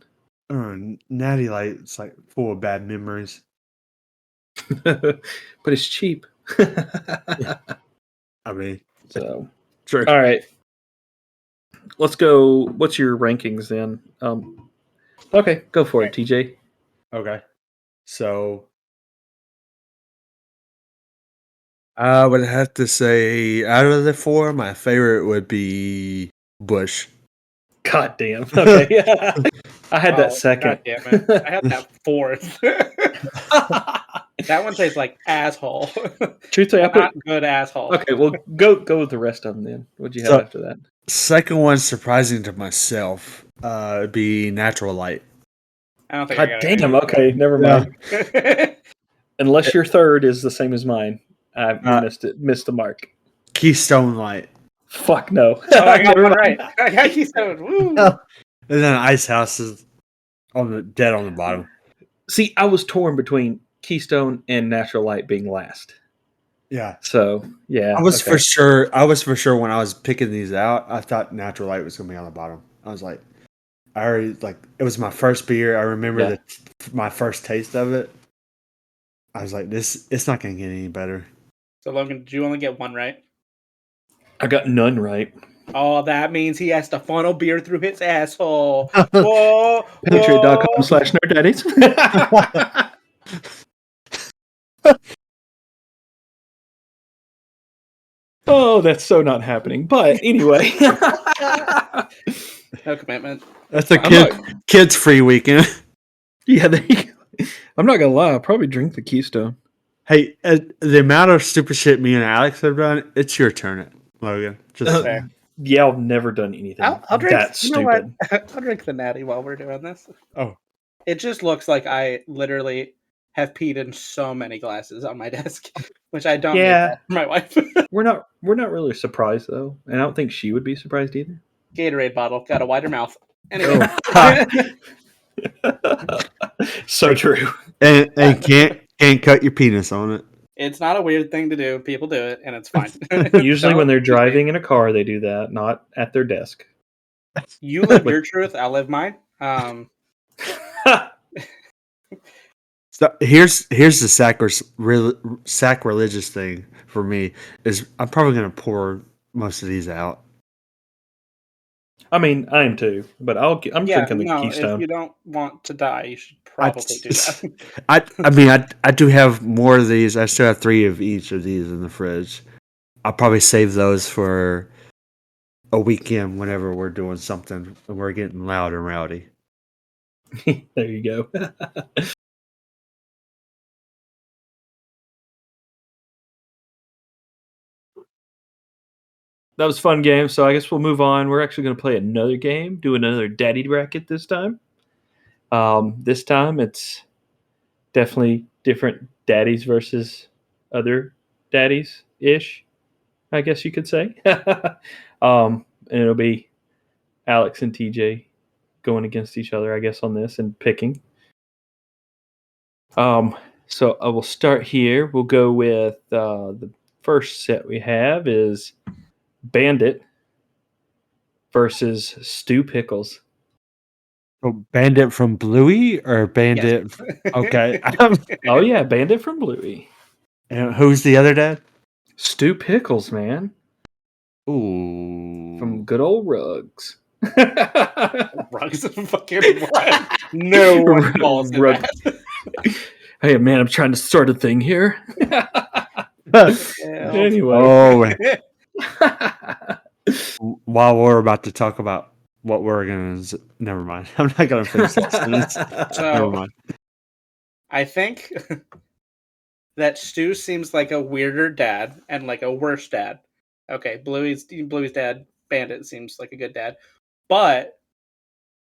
Natty Light, it's like full of bad memories. But it's cheap. I mean, So, true. all right. Let's go. What's your rankings then? Okay, go for it, TJ. Okay, so I would have to say out of the four, my favorite would be Busch. God damn. Okay. I had that second. God damn it. I had that fourth. That one tastes like asshole. Truthfully, I Not put. good asshole. Okay, well, go with the rest of them then. What'd you have So- after that? Second one, surprising to myself, would be Natural Light. I don't think I God got damn. Okay, never mind. it. Unless your third is the same as mine, you Uh, missed the mark. Keystone Light. Fuck no. Oh, I got Never one mind. right. I got Keystone. Woo. And then Ice House is on the bottom. See, I was torn between Keystone and Natural Light being last. Yeah. So yeah, I was okay. for sure. I was for sure when I was picking these out. I thought Natural Light was gonna be on the bottom. I was like, I already like it was my first beer. I remember my first taste of it. I was like, this. It's not gonna get any better. So, Logan, did you only get one right? I got none right. Oh, that means he has to funnel beer through his asshole. Whoa. Patreon.com/nerddaddies. Oh, that's so not happening. But anyway. No commitment. That's a I'm kids free weekend. Yeah, there you go. I'm not gonna lie, I'll probably drink the Keystone. Hey, the amount of stupid shit me and Alex have done, it's your turn, Logan. Just Fair. Yeah, I've never done anything I'll drink. that You know what? stupid. I'll drink the natty while we're doing this. oh, It just looks like I literally have peed in so many glasses on my desk, which I don't need Yeah. that for my wife. We're not really surprised though, and I don't think she would be surprised either. Gatorade bottle got a wider mouth. Anyway, So true. and can't cut your penis on it. it's not a weird thing to do. People do it, and it's fine. Usually when they're Don't accuse me. driving in a car, they do that, not at their desk. You live your truth. I'll live mine. So here's the sacrilegious thing for me is I'm probably gonna pour most of these out. I mean, I am too, but I'm drinking the If Keystone. you don't want to die, you should probably do that. I mean I do have more of these. I still have 3 of each of these in the fridge. I'll probably save those for a weekend whenever we're doing something and we're getting loud and rowdy. There you go. That was a fun game, so I guess we'll move on. We're actually going to play another game, do another daddy bracket this time. This time it's definitely different daddies versus other daddies ish, I guess you could say. And it'll be Alex and TJ going against each other, I guess, on this and picking. So I will start here. We'll go with the first set we have is Bandit versus Stu Pickles. Oh, Bandit from Bluey or Bandit? Yes. Okay. Oh yeah, Bandit from Bluey. And who's the other dad? Stu Pickles, man, Ooh. from good old Rugs. Rugs and fucking what? No one falls in Rug- that. Hey man, I'm trying to start a thing here. Anyway. Oh, while we're about to talk about what we're gonna, never mind. I'm not gonna finish that sentence. Never So mind. I think that Stu seems like a weirder dad and like a worse dad. Okay, Bluey's dad, Bandit, seems like a good dad, but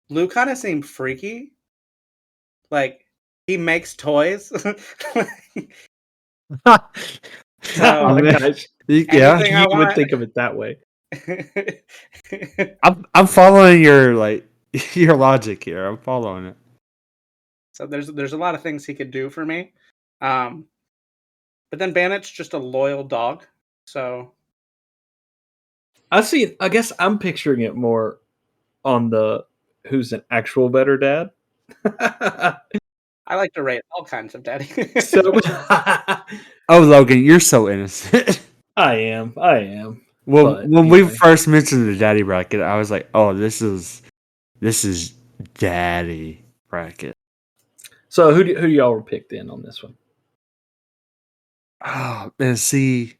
Blue kind of seemed freaky. Like he makes toys. So Oh my gosh. Yeah, anything I You would want. think of it that way. I'm following your your logic here. I'm following it. So there's a lot of things he could do for me. But then Bandit's just a loyal dog. So I guess I'm picturing it more on the who's an actual better dad. I like to rate all kinds of daddy. So Oh, Logan, you're so innocent. I am. Well, But when we anyway. first mentioned the daddy bracket, I was like, "Oh, this is daddy bracket." So who do y'all were picked in on this one? Oh, and see,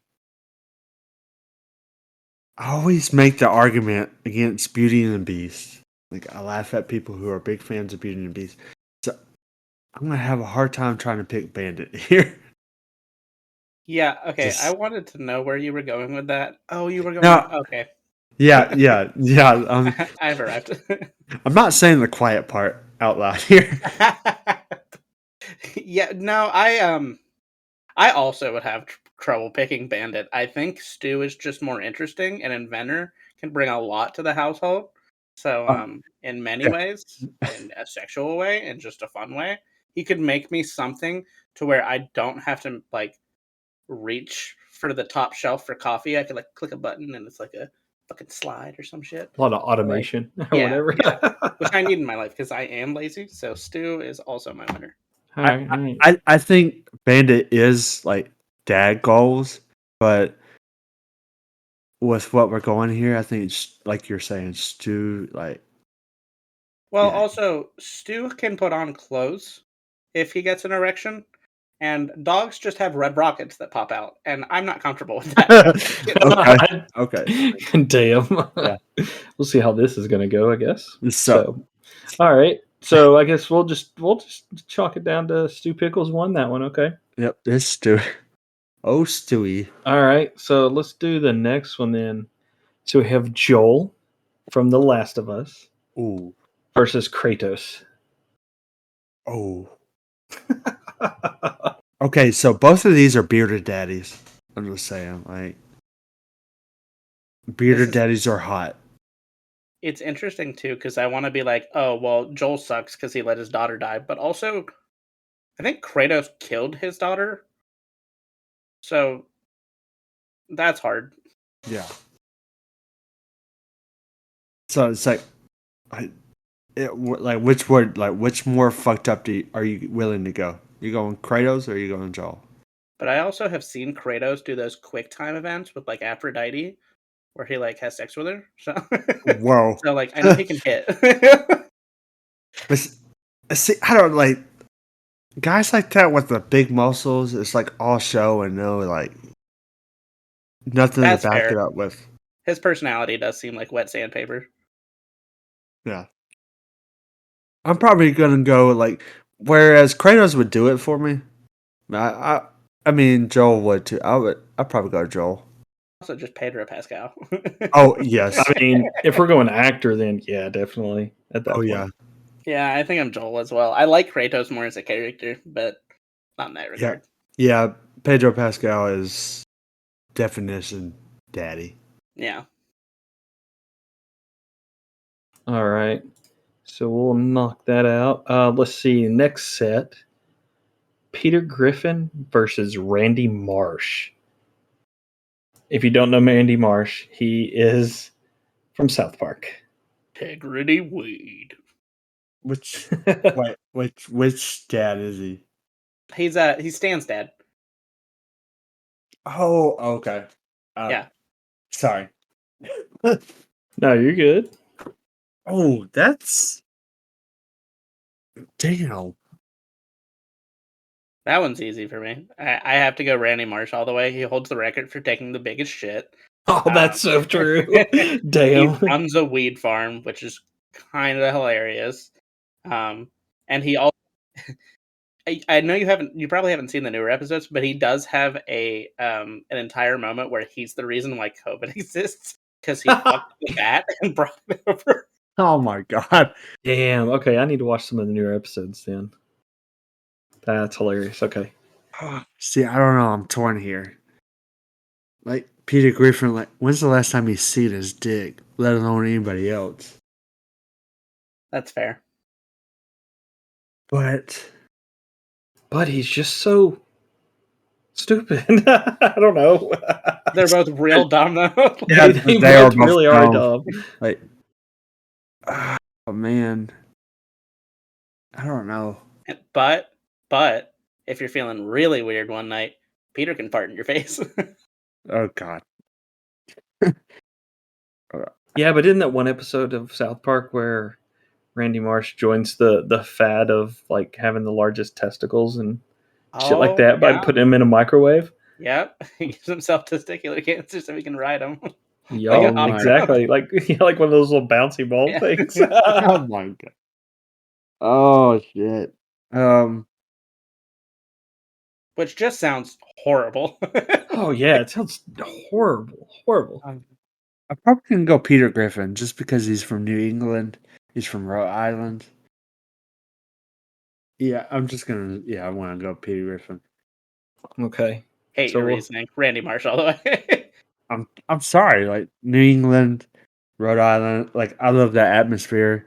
I always make the argument against Beauty and the Beast. Like, I laugh at people who are big fans of Beauty and the Beast. So I'm gonna have a hard time trying to pick Bandit here. Yeah, okay. Just- I wanted to know where you were going with that. Oh, you were going. No. Okay. Yeah. I've arrived. I'm not saying the quiet part out loud here. Yeah, no, I also would have trouble picking Bandit. I think Stu is just more interesting, and Inventor can bring a lot to the household. So, in many yeah. ways, in a sexual way and just a fun way, he could make me something to where I don't have to like reach for the top shelf for coffee. I could like click a button and it's like a fucking slide or some shit. A lot of automation or Yeah, whatever. yeah. Which I need in my life because I am lazy. So Stu is also my winner. All right. I think Bandit is like dad goals, but with what we're going here, I think it's like you're saying, Stu. Like, Well, yeah. also Stu can put on clothes if he gets an erection, and dogs just have red rockets that pop out, and I'm not comfortable with that. Okay. Damn. Yeah. We'll see how this is going to go, I guess. So, all right. So I guess we'll just chalk it down to Stu Pickles won that one. Okay. yep, this Stu. Oh, Stewie. All right. So let's do the next one then. So we have Joel from The Last of Us Ooh. versus Kratos. Oh. Okay, so both of these are bearded daddies. I'm just saying, like, bearded daddies are hot. It's interesting too because I want to be like, oh well, Joel sucks because he let his daughter die, but also, I think Kratos killed his daughter, so that's hard. Yeah. So it's like, which more fucked up are you willing to go? You going Kratos or you going Joel? But I also have seen Kratos do those quick time events with like Aphrodite, where he like has sex with her. So, Whoa. so like I know he can hit. But see, I don't like guys like that with the big muscles. It's like all show and no like nothing That's to back fair. it up with. His personality does seem like wet sandpaper. Yeah. I'm probably gonna go like whereas Kratos would do it for me. I mean Joel would too. I'd probably go Joel. Also, just Pedro Pascal. Oh yes. I mean, if we're going actor, then yeah, definitely at that point. Yeah. Yeah, I think I'm Joel as well. I like Kratos more as a character, but not in that regard. Yeah. Pedro Pascal is definition daddy. Yeah. All right. So we'll knock that out. Let's see. Next set Peter Griffin versus Randy Marsh. If you don't know Mandy Marsh, he is from South Park. Integrity Weed. Which wait, which dad is he? He's Stan's dad. Oh, okay. Yeah. Sorry. No, you're good. Oh, that's damn. That one's easy for me. I have to go Randy Marsh all the way. He holds the record for taking the biggest shit. Oh, that's so true. He Damn. runs a weed farm, which is kind of hilarious. And he also, I know you probably haven't seen the newer episodes, but he does have an entire moment where he's the reason why COVID exists because he fucked the bat and brought it over. Oh my god. Damn. Okay, I need to watch some of the newer episodes then. That's hilarious. Okay. See, I don't know. I'm torn here. Like Peter Griffin, like when's the last time he's seen his dick, let alone anybody else? That's fair. But he's just so stupid. I don't know. They're both real dumb though. Yeah, they they are both both really are dumb. dumb. like, oh man, I don't know. But if you're feeling really weird one night, Peter can fart in your face. Oh god. Yeah, but isn't that one episode of South Park where Randy Marsh joins the fad of like having the largest testicles and shit like that by putting him in a microwave? Yep. He gives himself testicular cancer so he can ride them. Yup, my exactly. Like like one of those little bouncy ball things. Oh my god. Oh shit. Which just sounds horrible. Oh yeah, it sounds horrible. Horrible. I probably can go Peter Griffin just because he's from New England. He's from Rhode Island. Yeah, I'm just gonna. Yeah, I want to go Peter Griffin. Okay. Hate your reasoning. Randy Marsh all the way. I'm sorry. Like New England, Rhode Island. Like I love that atmosphere.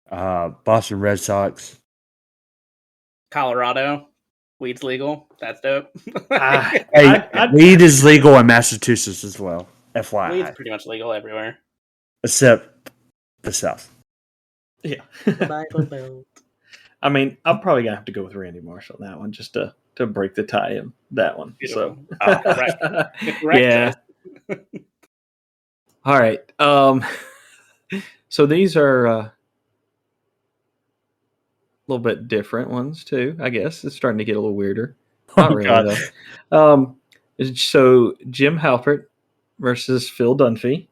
Boston Red Sox. Colorado. Weed's legal. That's dope. Weed is legal in Massachusetts as well. FYI. Weed's pretty much legal everywhere. Except the South. Yeah. Bible Belt. I mean, I'm probably gonna have to go with Randy Marsh on that one just to break the tie in that one. Beautiful. So Correct. yeah. All right. So these are a little bit different ones too. I guess it's starting to get a little weirder. Not really though. So Jim Halpert versus Phil Dunphy.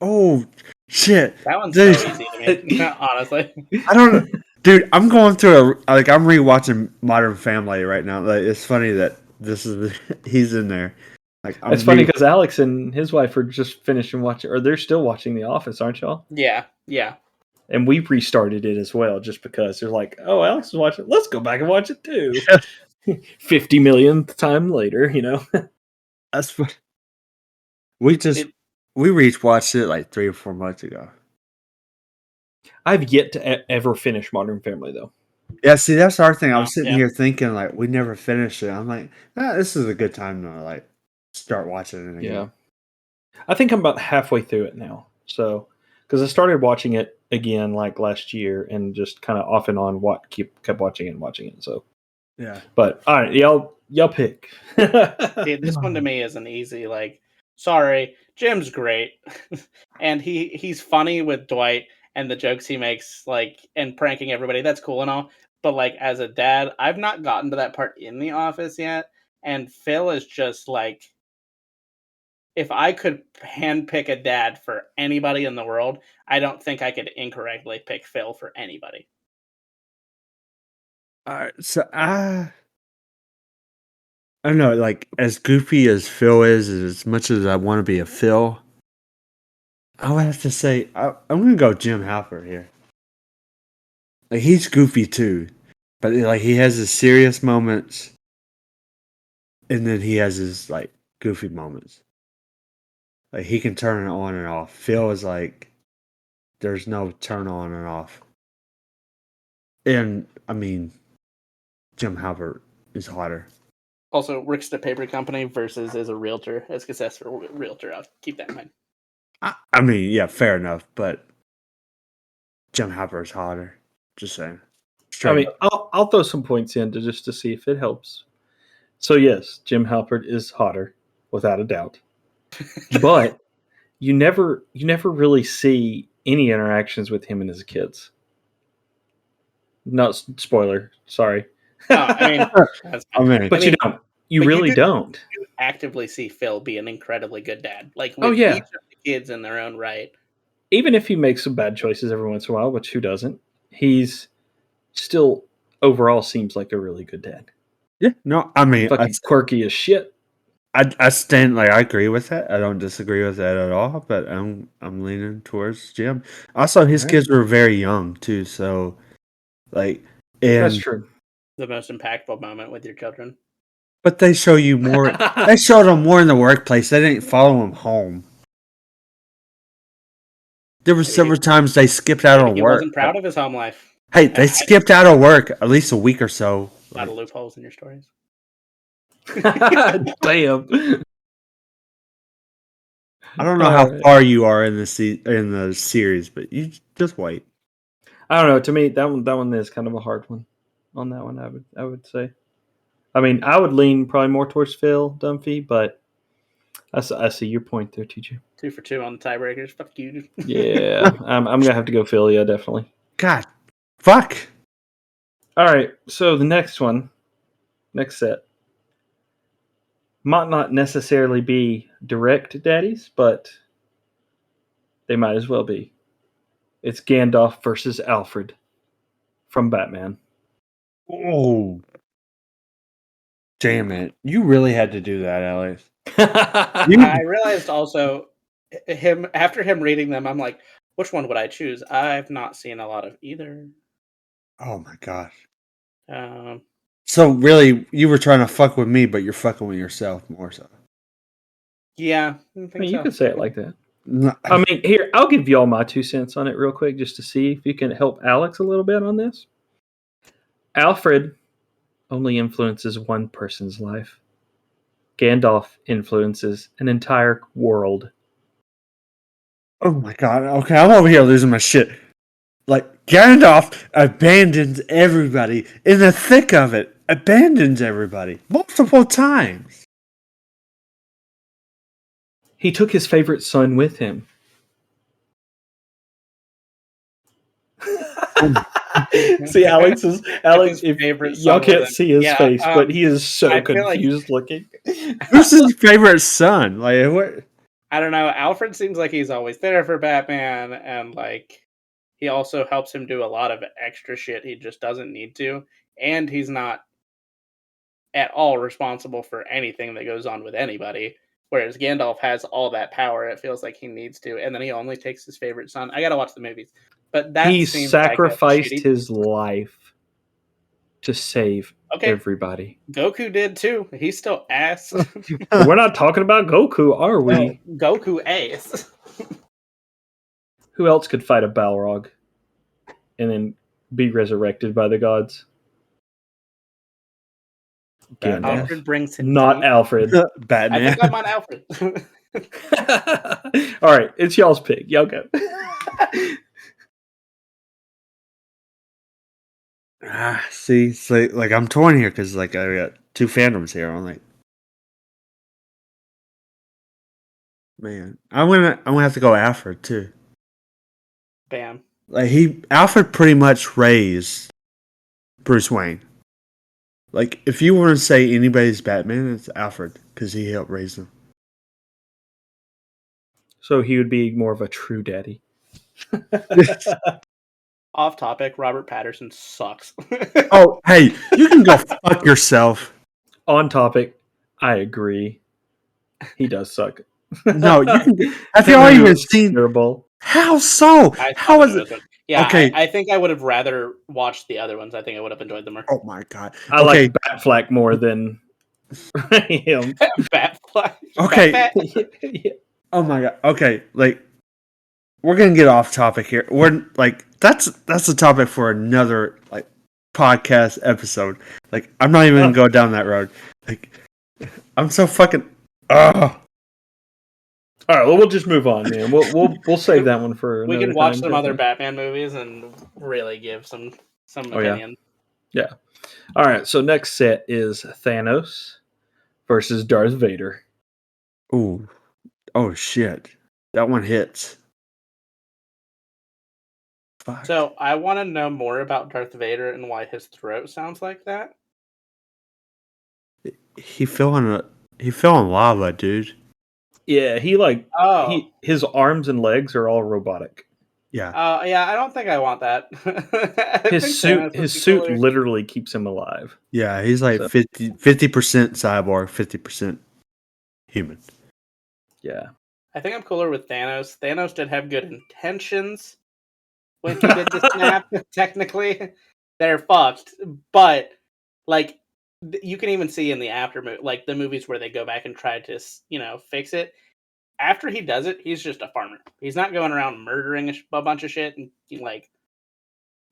Oh shit! That one's so easy to me. Honestly, I don't. Dude, I'm going through I'm rewatching Modern Family right now. Like, it's funny that he's in there. Like, it's funny because Alex and his wife are just finishing watching, or they're still watching The Office, aren't y'all? Yeah. And we restarted it as well, just because they're like, "Oh, Alex is watching. Let's go back and watch it too." 50 millionth time later, you know. That's funny. We rewatched it like 3 or 4 months ago. I've yet to ever finish Modern Family though. Yeah, see, that's our thing. I was sitting here thinking like we never finished it. I'm like, this is a good time to like start watching it again. Yeah, I think I'm about halfway through it now. So, because I started watching it again like last year and just kind of off and on kept watching it and watching it. So, yeah. But all right, y'all pick. See, this one to me is an easy like. Sorry, Jim's great, and he's funny with Dwight and the jokes he makes, like, and pranking everybody. That's cool and all. But like as a dad, I've not gotten to that part in The Office yet. And Phil is just like, if I could handpick a dad for anybody in the world, I don't think I could incorrectly pick Phil for anybody. All right, so I don't know, like as goofy as Phil is, as much as I want to be a Phil, I would have to say I'm gonna go Jim Halpert here. Like he's goofy too, but like he has his serious moments, and then he has his like goofy moments. Like he can turn it on and off. Phil is like, there's no turn on and off. And I mean, Jim Halpert is hotter. Also, works at a paper company versus is a realtor. As successful realtor, I'll keep that in mind. I mean, yeah, fair enough, but Jim Halpert's hotter. Just saying. I mean, I'll throw some points in just to see if it helps. So yes, Jim Halpert is hotter, without a doubt. But you never really see any interactions with him and his kids. Not spoiler, sorry. I mean, but you don't. You really don't. You actively see Phil be an incredibly good dad. Like Oh, with yeah. each of the kids in their own right. Even if he makes some bad choices every once in a while, which who doesn't, he's still overall seems like a really good dad. Yeah, no, I mean, Fucking quirky as shit. I stand I agree with that. I don't disagree with that at all. But I'm leaning towards Jim. Also, his kids were very young too, so like, and that's true. The most impactful moment with your children. But they show you more. They showed them more in the workplace. They didn't follow him home. There were several times they skipped out of work. He wasn't proud of his home life. Hey, they skipped out of work at least a week or so. A lot of loopholes in your stories. Damn. I don't know how far you are in the series, but you just wait. I don't know. To me, that one is kind of a hard one. On that one, I would say. I mean, I would lean probably more towards Phil Dunphy, but I see your point there, TJ. 2 for 2 on the tiebreakers. Fuck you. Yeah, I'm gonna have to go Phil. Yeah, definitely. God, fuck. All right, so the next set, might not necessarily be direct daddies, but they might as well be. It's Gandalf versus Alfred from Batman. Oh, damn it! You really had to do that, Alex. I realized also after him reading them, I'm like, which one would I choose? I've not seen a lot of either. Oh my gosh. Um, So really, you were trying to fuck with me, but you're fucking with yourself more so. Yeah, I mean, you could say it like that. No. I mean, here, I'll give y'all my 2 cents on it real quick just to see if you can help Alex a little bit on this. Alfred only influences one person's life. Gandalf influences an entire world. Oh my god, okay, I'm over here losing my shit. Like, Gandalf abandons everybody in the thick of it. Abandons everybody multiple times. He took his favorite son with him. See, Alex, if favorite y'all can't see his face, but he is so confused looking. Who's his favorite son? Like, what? I don't know. Alfred seems like he's always there for Batman, and like he also helps him do a lot of extra shit he just doesn't need to, and he's not at all responsible for anything that goes on with anybody. Whereas Gandalf has all that power, it feels like he needs to, and then he only takes his favorite son. I gotta watch the movies, but that he sacrificed his life to save everybody. Goku did too. He's still ass. We're not talking about Goku, are we? No, Goku ass. Who else could fight a Balrog and then be resurrected by the gods? Alfred brings him. Not Alfred. Batman. I think I'm on Alfred. All right, it's y'all's pick. Y'all go. See, so, like I'm torn here because like I got 2 fandoms here. I'm like, man, I'm gonna have to go Alfred too. Bam. Like Alfred pretty much raised Bruce Wayne. Like, if you want to say anybody's Batman, it's Alfred, because he helped raise them. So he would be more of a true daddy. Off topic, Robert Pattinson sucks. Oh, hey, you can go fuck yourself. On topic, I agree. He does suck. No, have y'all even seen... Terrible. How so? How is it? Yeah, okay. I think I would have rather watched the other ones. I think I would have enjoyed them more. Oh my god. I like Batfleck more than him. Batfleck? Okay. Bat? Oh my god. Okay, like, we're gonna get off topic here. We're like, that's a topic for another like podcast episode. Like, I'm not even gonna go down that road. Like, I'm so fucking. Oh, All right, well, we'll just move on, man. We'll save that one for We another can watch time. some other Definitely. Batman movies and really give some Oh yeah, opinion. yeah. All right, so next set is Thanos versus Darth Vader. ooh, oh shit! That one hits. Fuck. So I want to know more about Darth Vader and why his throat sounds like that. He fell in lava, dude. Yeah, Oh, his arms and legs are all robotic. Yeah, yeah. I don't think I want that. I think Thanos would His be suit cooler. literally keeps him alive. yeah. He's like So 50% cyborg, 50% human. yeah, I think I'm cooler with Thanos. Thanos did have good intentions when he did the snap. Technically, they're fucked, but like you can even see in the like the movies where they go back and try to fix it. After he does it, he's just a farmer. He's not going around murdering a bunch of shit and like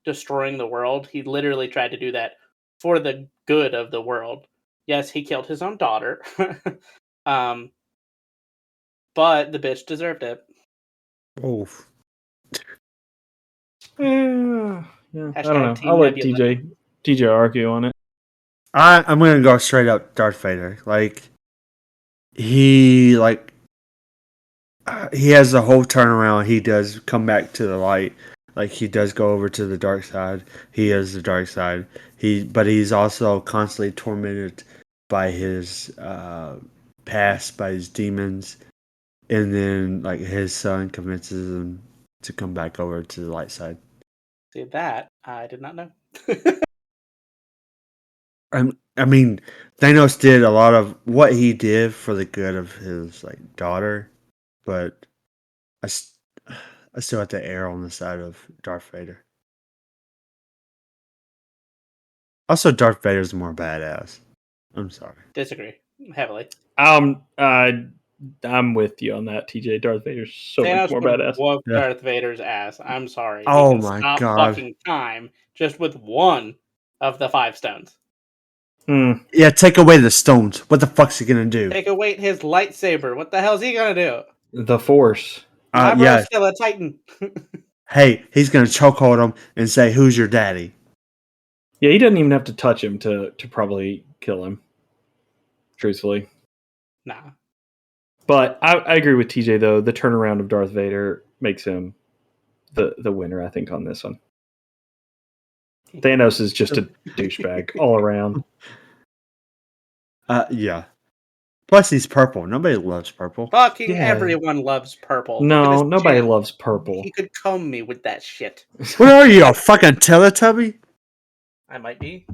destroying the world. He literally tried to do that for the good of the world. Yes, he killed his own daughter, um, but the bitch deserved it. Oof. yeah. I don't Hashtag know. I'll Team let Nebula. TJ argue on it. I'm gonna go straight up Darth Vader. Like he like he has the whole turnaround. He does come back to the light. Like he does go over to the dark side. He is the dark side. But he's also constantly tormented by his past, by his demons, and then like his son convinces him to come back over to the light side. See that I did not know. I mean, Thanos did a lot of what he did for the good of his like daughter, but I, s- I still have to err on the side of Darth Vader. Also, Darth Vader's more badass. I'm sorry. Disagree heavily. I'm with you on that, TJ. Darth Vader's so much Thanos more would badass. whoop Yeah. Darth Vader's ass. I'm sorry. He Oh can my stop god. fucking time just with one of the 5 stones. Hmm. Yeah, take away the stones. What the fuck's he gonna do? Take away his lightsaber. What the hell's he gonna do? The Force. My bro's Yeah. still a Titan. Hey, he's gonna chokehold him and say, "Who's your daddy?" Yeah, he doesn't even have to touch him to probably kill him. Truthfully, Nah. but I agree with TJ though. The turnaround of Darth Vader makes him the winner. I think on this one. Thanos is just a douchebag all around. Yeah. Plus, he's purple. Nobody loves purple. Fucking Yeah. everyone loves purple. Look at No, his nobody chin. loves purple. He could comb me with that shit. What are you, a fucking Teletubby? I might be.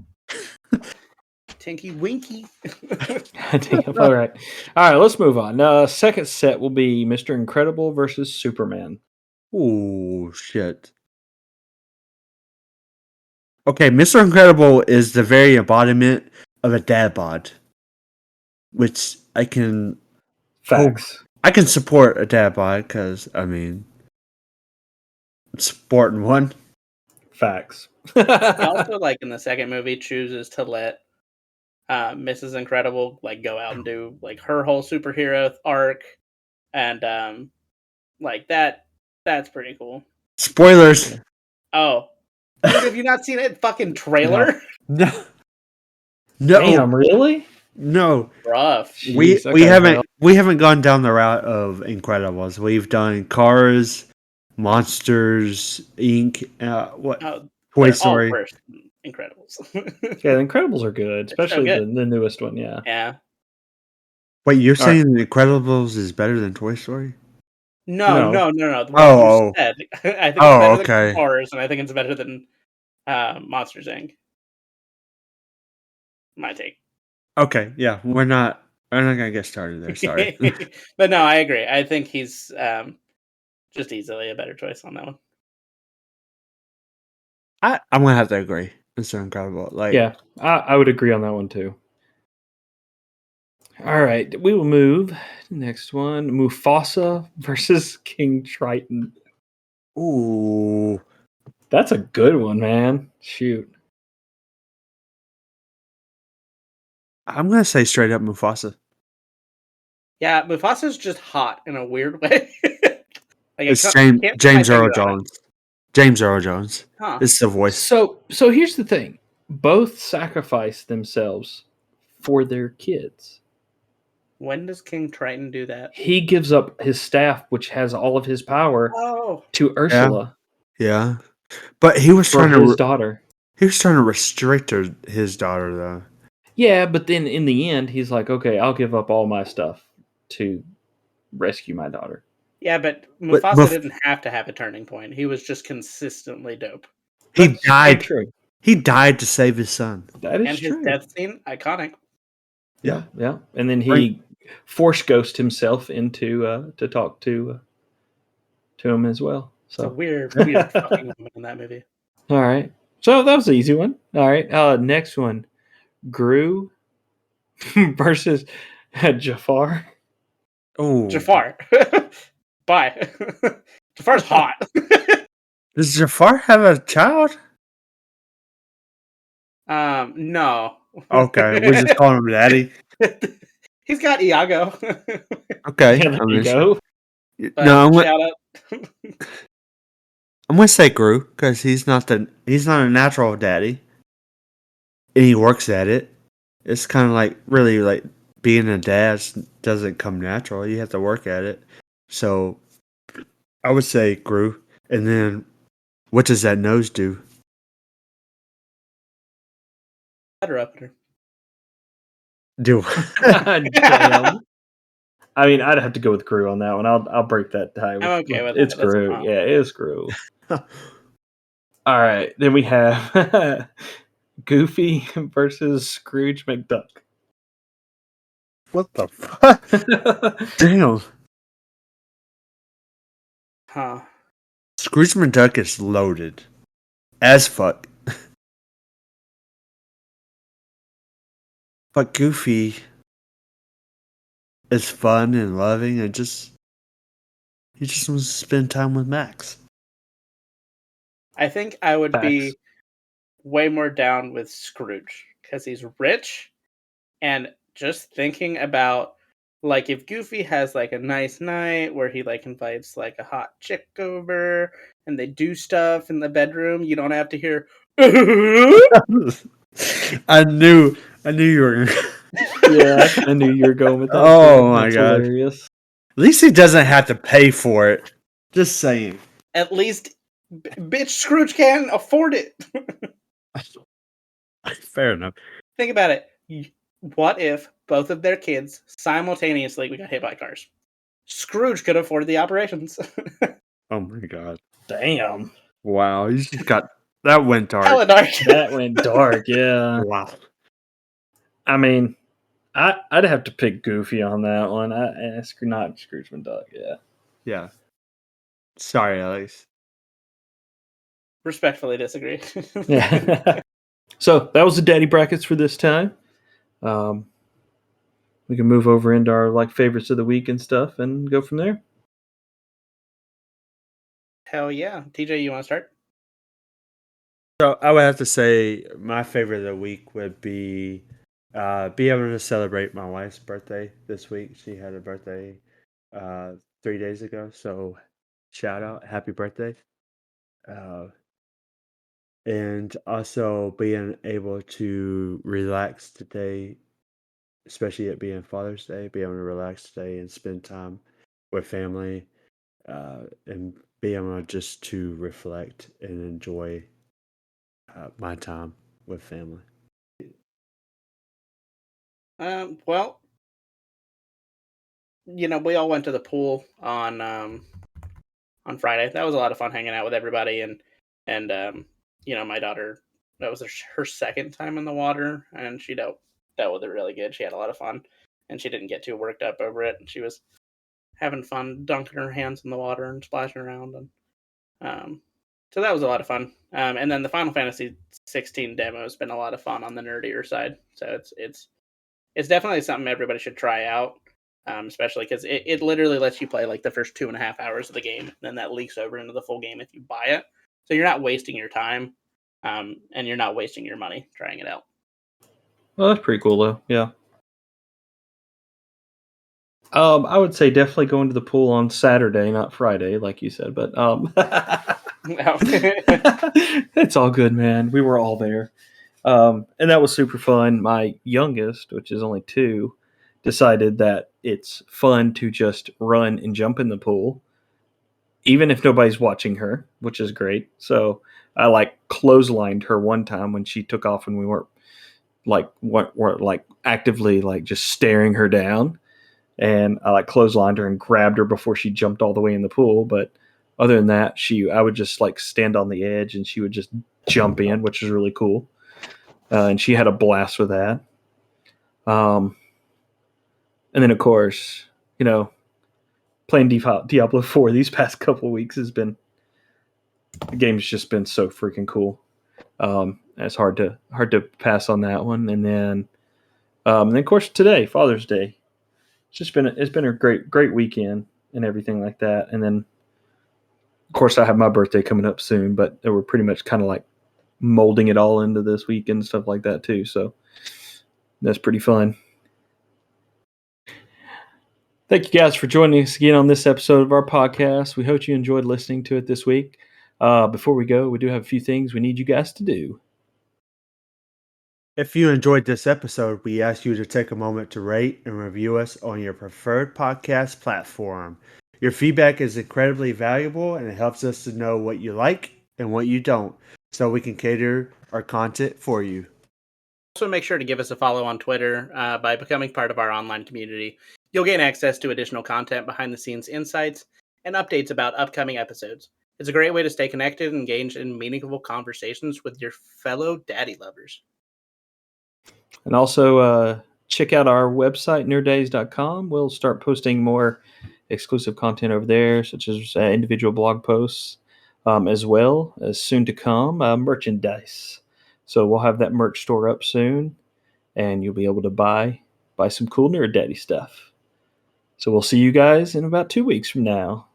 Tinky Winky. Damn. All right. Let's move on. Second set will be Mr. Incredible versus Superman. Ooh, shit. Okay, Mr. Incredible is the very embodiment of a dad bod, which I can Facts. I can support a dad bod because I mean, supporting one. Facts. He also, like in the second movie, chooses to let Mrs. Incredible like go out and do like her whole superhero arc, and like that's pretty cool. Spoilers. Oh, dude, have you not seen it? Fucking trailer. No, no, Damn, really? no. Rough. Jeez, We okay, well, haven't gone down the route of Incredibles. We've done Cars, Monsters Inc. What Oh, Toy they're all Story. worse than Incredibles. yeah, the Incredibles are good, They're so especially good. the newest one. Yeah. Yeah. Wait, you're All right. saying The Incredibles is better than Toy Story? No, No. no, no, no. What you Oh, said. I think it's oh, better than okay. Cars, and I think it's better than Monsters Inc. My take. Okay, yeah, we're not gonna get started there. Sorry. But no, I agree. I think he's just easily a better choice on that one. I'm gonna have to agree. It's so incredible. Like, Yeah, I would agree on that one too. All right, we will move to the next one. Mufasa versus King Triton. ooh, That's a good one, man. Shoot. I'm gonna say straight up Mufasa. Yeah, Mufasa's just hot in a weird way. Like It's can't put my James Earl finger on it. Jones. James Earl Jones. Huh. It's the voice. So here's the thing: both sacrifice themselves for their kids. When does King Triton do that? He gives up his staff, which has all of his power, Oh, to Ursula Yeah, but he was for trying his to daughter. restrict his daughter though. Yeah, but then in the end, he's like, "Okay, I'll give up all my stuff to rescue my daughter." yeah, but But Mufasa didn't have to have a turning point. He was just consistently dope. he That's died. true. He died to save his son. That is And his true. death scene, iconic. Yeah, yeah. And then Right. he force ghost himself into to talk to him as well. It's a So weird fucking moment in that movie. all right. So that was an easy one. All right. Next one, Gru versus Jafar. Oh, Jafar. Bye. Jafar's hot. does Jafar have a child? No. Okay, we're just calling him Daddy. He's got Iago. Okay, Yeah, there you go. No, Shout out. I'm gonna say Gru because he's not a natural daddy, and he works at it. It's kind of like really like being a dad doesn't come natural. You have to work at it. So I would say Gru, and then what does that nose do? Better up there. Do Damn. I mean, I'd have to go with Gru on that one. I'll break that tie. I'm okay with it's that. That's Gru. fine. Yeah, it's Gru. All right, then we have Goofy versus Scrooge McDuck. what the fuck? Damn, Huh. Scrooge McDuck is loaded as fuck. But Goofy is fun and loving and he just wants to spend time with Max. I think I would Facts. be way more down with Scrooge because he's rich, and just thinking about like if Goofy has like a nice night where he like invites like a hot chick over and they do stuff in the bedroom, you don't have to hear I knew you were. Yeah, I kind of knew you were going with that. Oh too. my That's god! hilarious. At least he doesn't have to pay for it. Just saying. at least bitch Scrooge can afford it. Fair enough. Think about it. What if both of their kids simultaneously got hit by cars? Scrooge could afford the operations. Oh my god! Damn, Wow, you just got that went dark. Hella dark. that went dark. Yeah, Wow. I mean, I'd have to pick Goofy on that one. Not Scrooge McDuck. Yeah. Yeah. Sorry, Alex. Respectfully disagree. Yeah. So that was the daddy brackets for this time. We can move over into our like favorites of the week and stuff, and go from there. Hell yeah. TJ, you want to start? So I would have to say my favorite of the week would be able to celebrate my wife's birthday this week. She had a birthday 3 days ago, so shout out, happy birthday! And also being able to relax today, especially it being Father's Day, be able to relax today and spend time with family, and be able just to reflect and enjoy my time with family. Well, we all went to the pool on Friday. That was a lot of fun hanging out with everybody, and my daughter, that was her second time in the water, and she dealt with it really good. She had a lot of fun, and she didn't get too worked up over it. She was having fun dunking her hands in the water and splashing around, and so that was a lot of fun. And then the Final Fantasy 16 demo has been a lot of fun on the nerdier side. So it's definitely something everybody should try out, especially because it literally lets you play like the first 2.5 hours of the game, and then that leaks over into the full game if you buy it. So you're not wasting your time, and you're not wasting your money trying it out. Well, that's pretty cool though. Yeah. I would say definitely going to the pool on Saturday, not Friday, like you said. But No. it's all good, man. We were all there, and that was super fun. My youngest, which is only 2, decided that it's fun to just run and jump in the pool, even if nobody's watching her, which is great. So I like clotheslined her one time when she took off, and we weren't weren't like actively like just staring her down, and I like clotheslined her and grabbed her before she jumped all the way in the pool. But other than that, I would just like stand on the edge and she would just jump in, which was really cool. And she had a blast with that. Um, and then of course, you know, playing Diablo 4 these past couple of weeks has been the game's just been so freaking cool. It's hard to pass on that one. And then of course today, Father's Day. It's been a great weekend and everything like that. And then of course I have my birthday coming up soon, but we're pretty much kind of like molding it all into this weekend and stuff like that too. So that's pretty fun. Thank you guys for joining us again on this episode of our podcast. We hope you enjoyed listening to it this week. Before we go, we do have a few things we need you guys to do. If you enjoyed this episode, we ask you to take a moment to rate and review us on your preferred podcast platform. Your feedback is incredibly valuable and it helps us to know what you like and what you don't, so we can cater our content for you. Also, make sure to give us a follow on Twitter by becoming part of our online community. You'll gain access to additional content, behind the scenes insights, and updates about upcoming episodes. It's a great way to stay connected and engage in meaningful conversations with your fellow daddy lovers. And also check out our website, nerddays.com. We'll start posting more exclusive content over there, such as individual blog posts, as well as soon to come merchandise. So we'll have that merch store up soon, and you'll be able to buy some cool Nerd Daddy stuff. So we'll see you guys in about 2 weeks from now.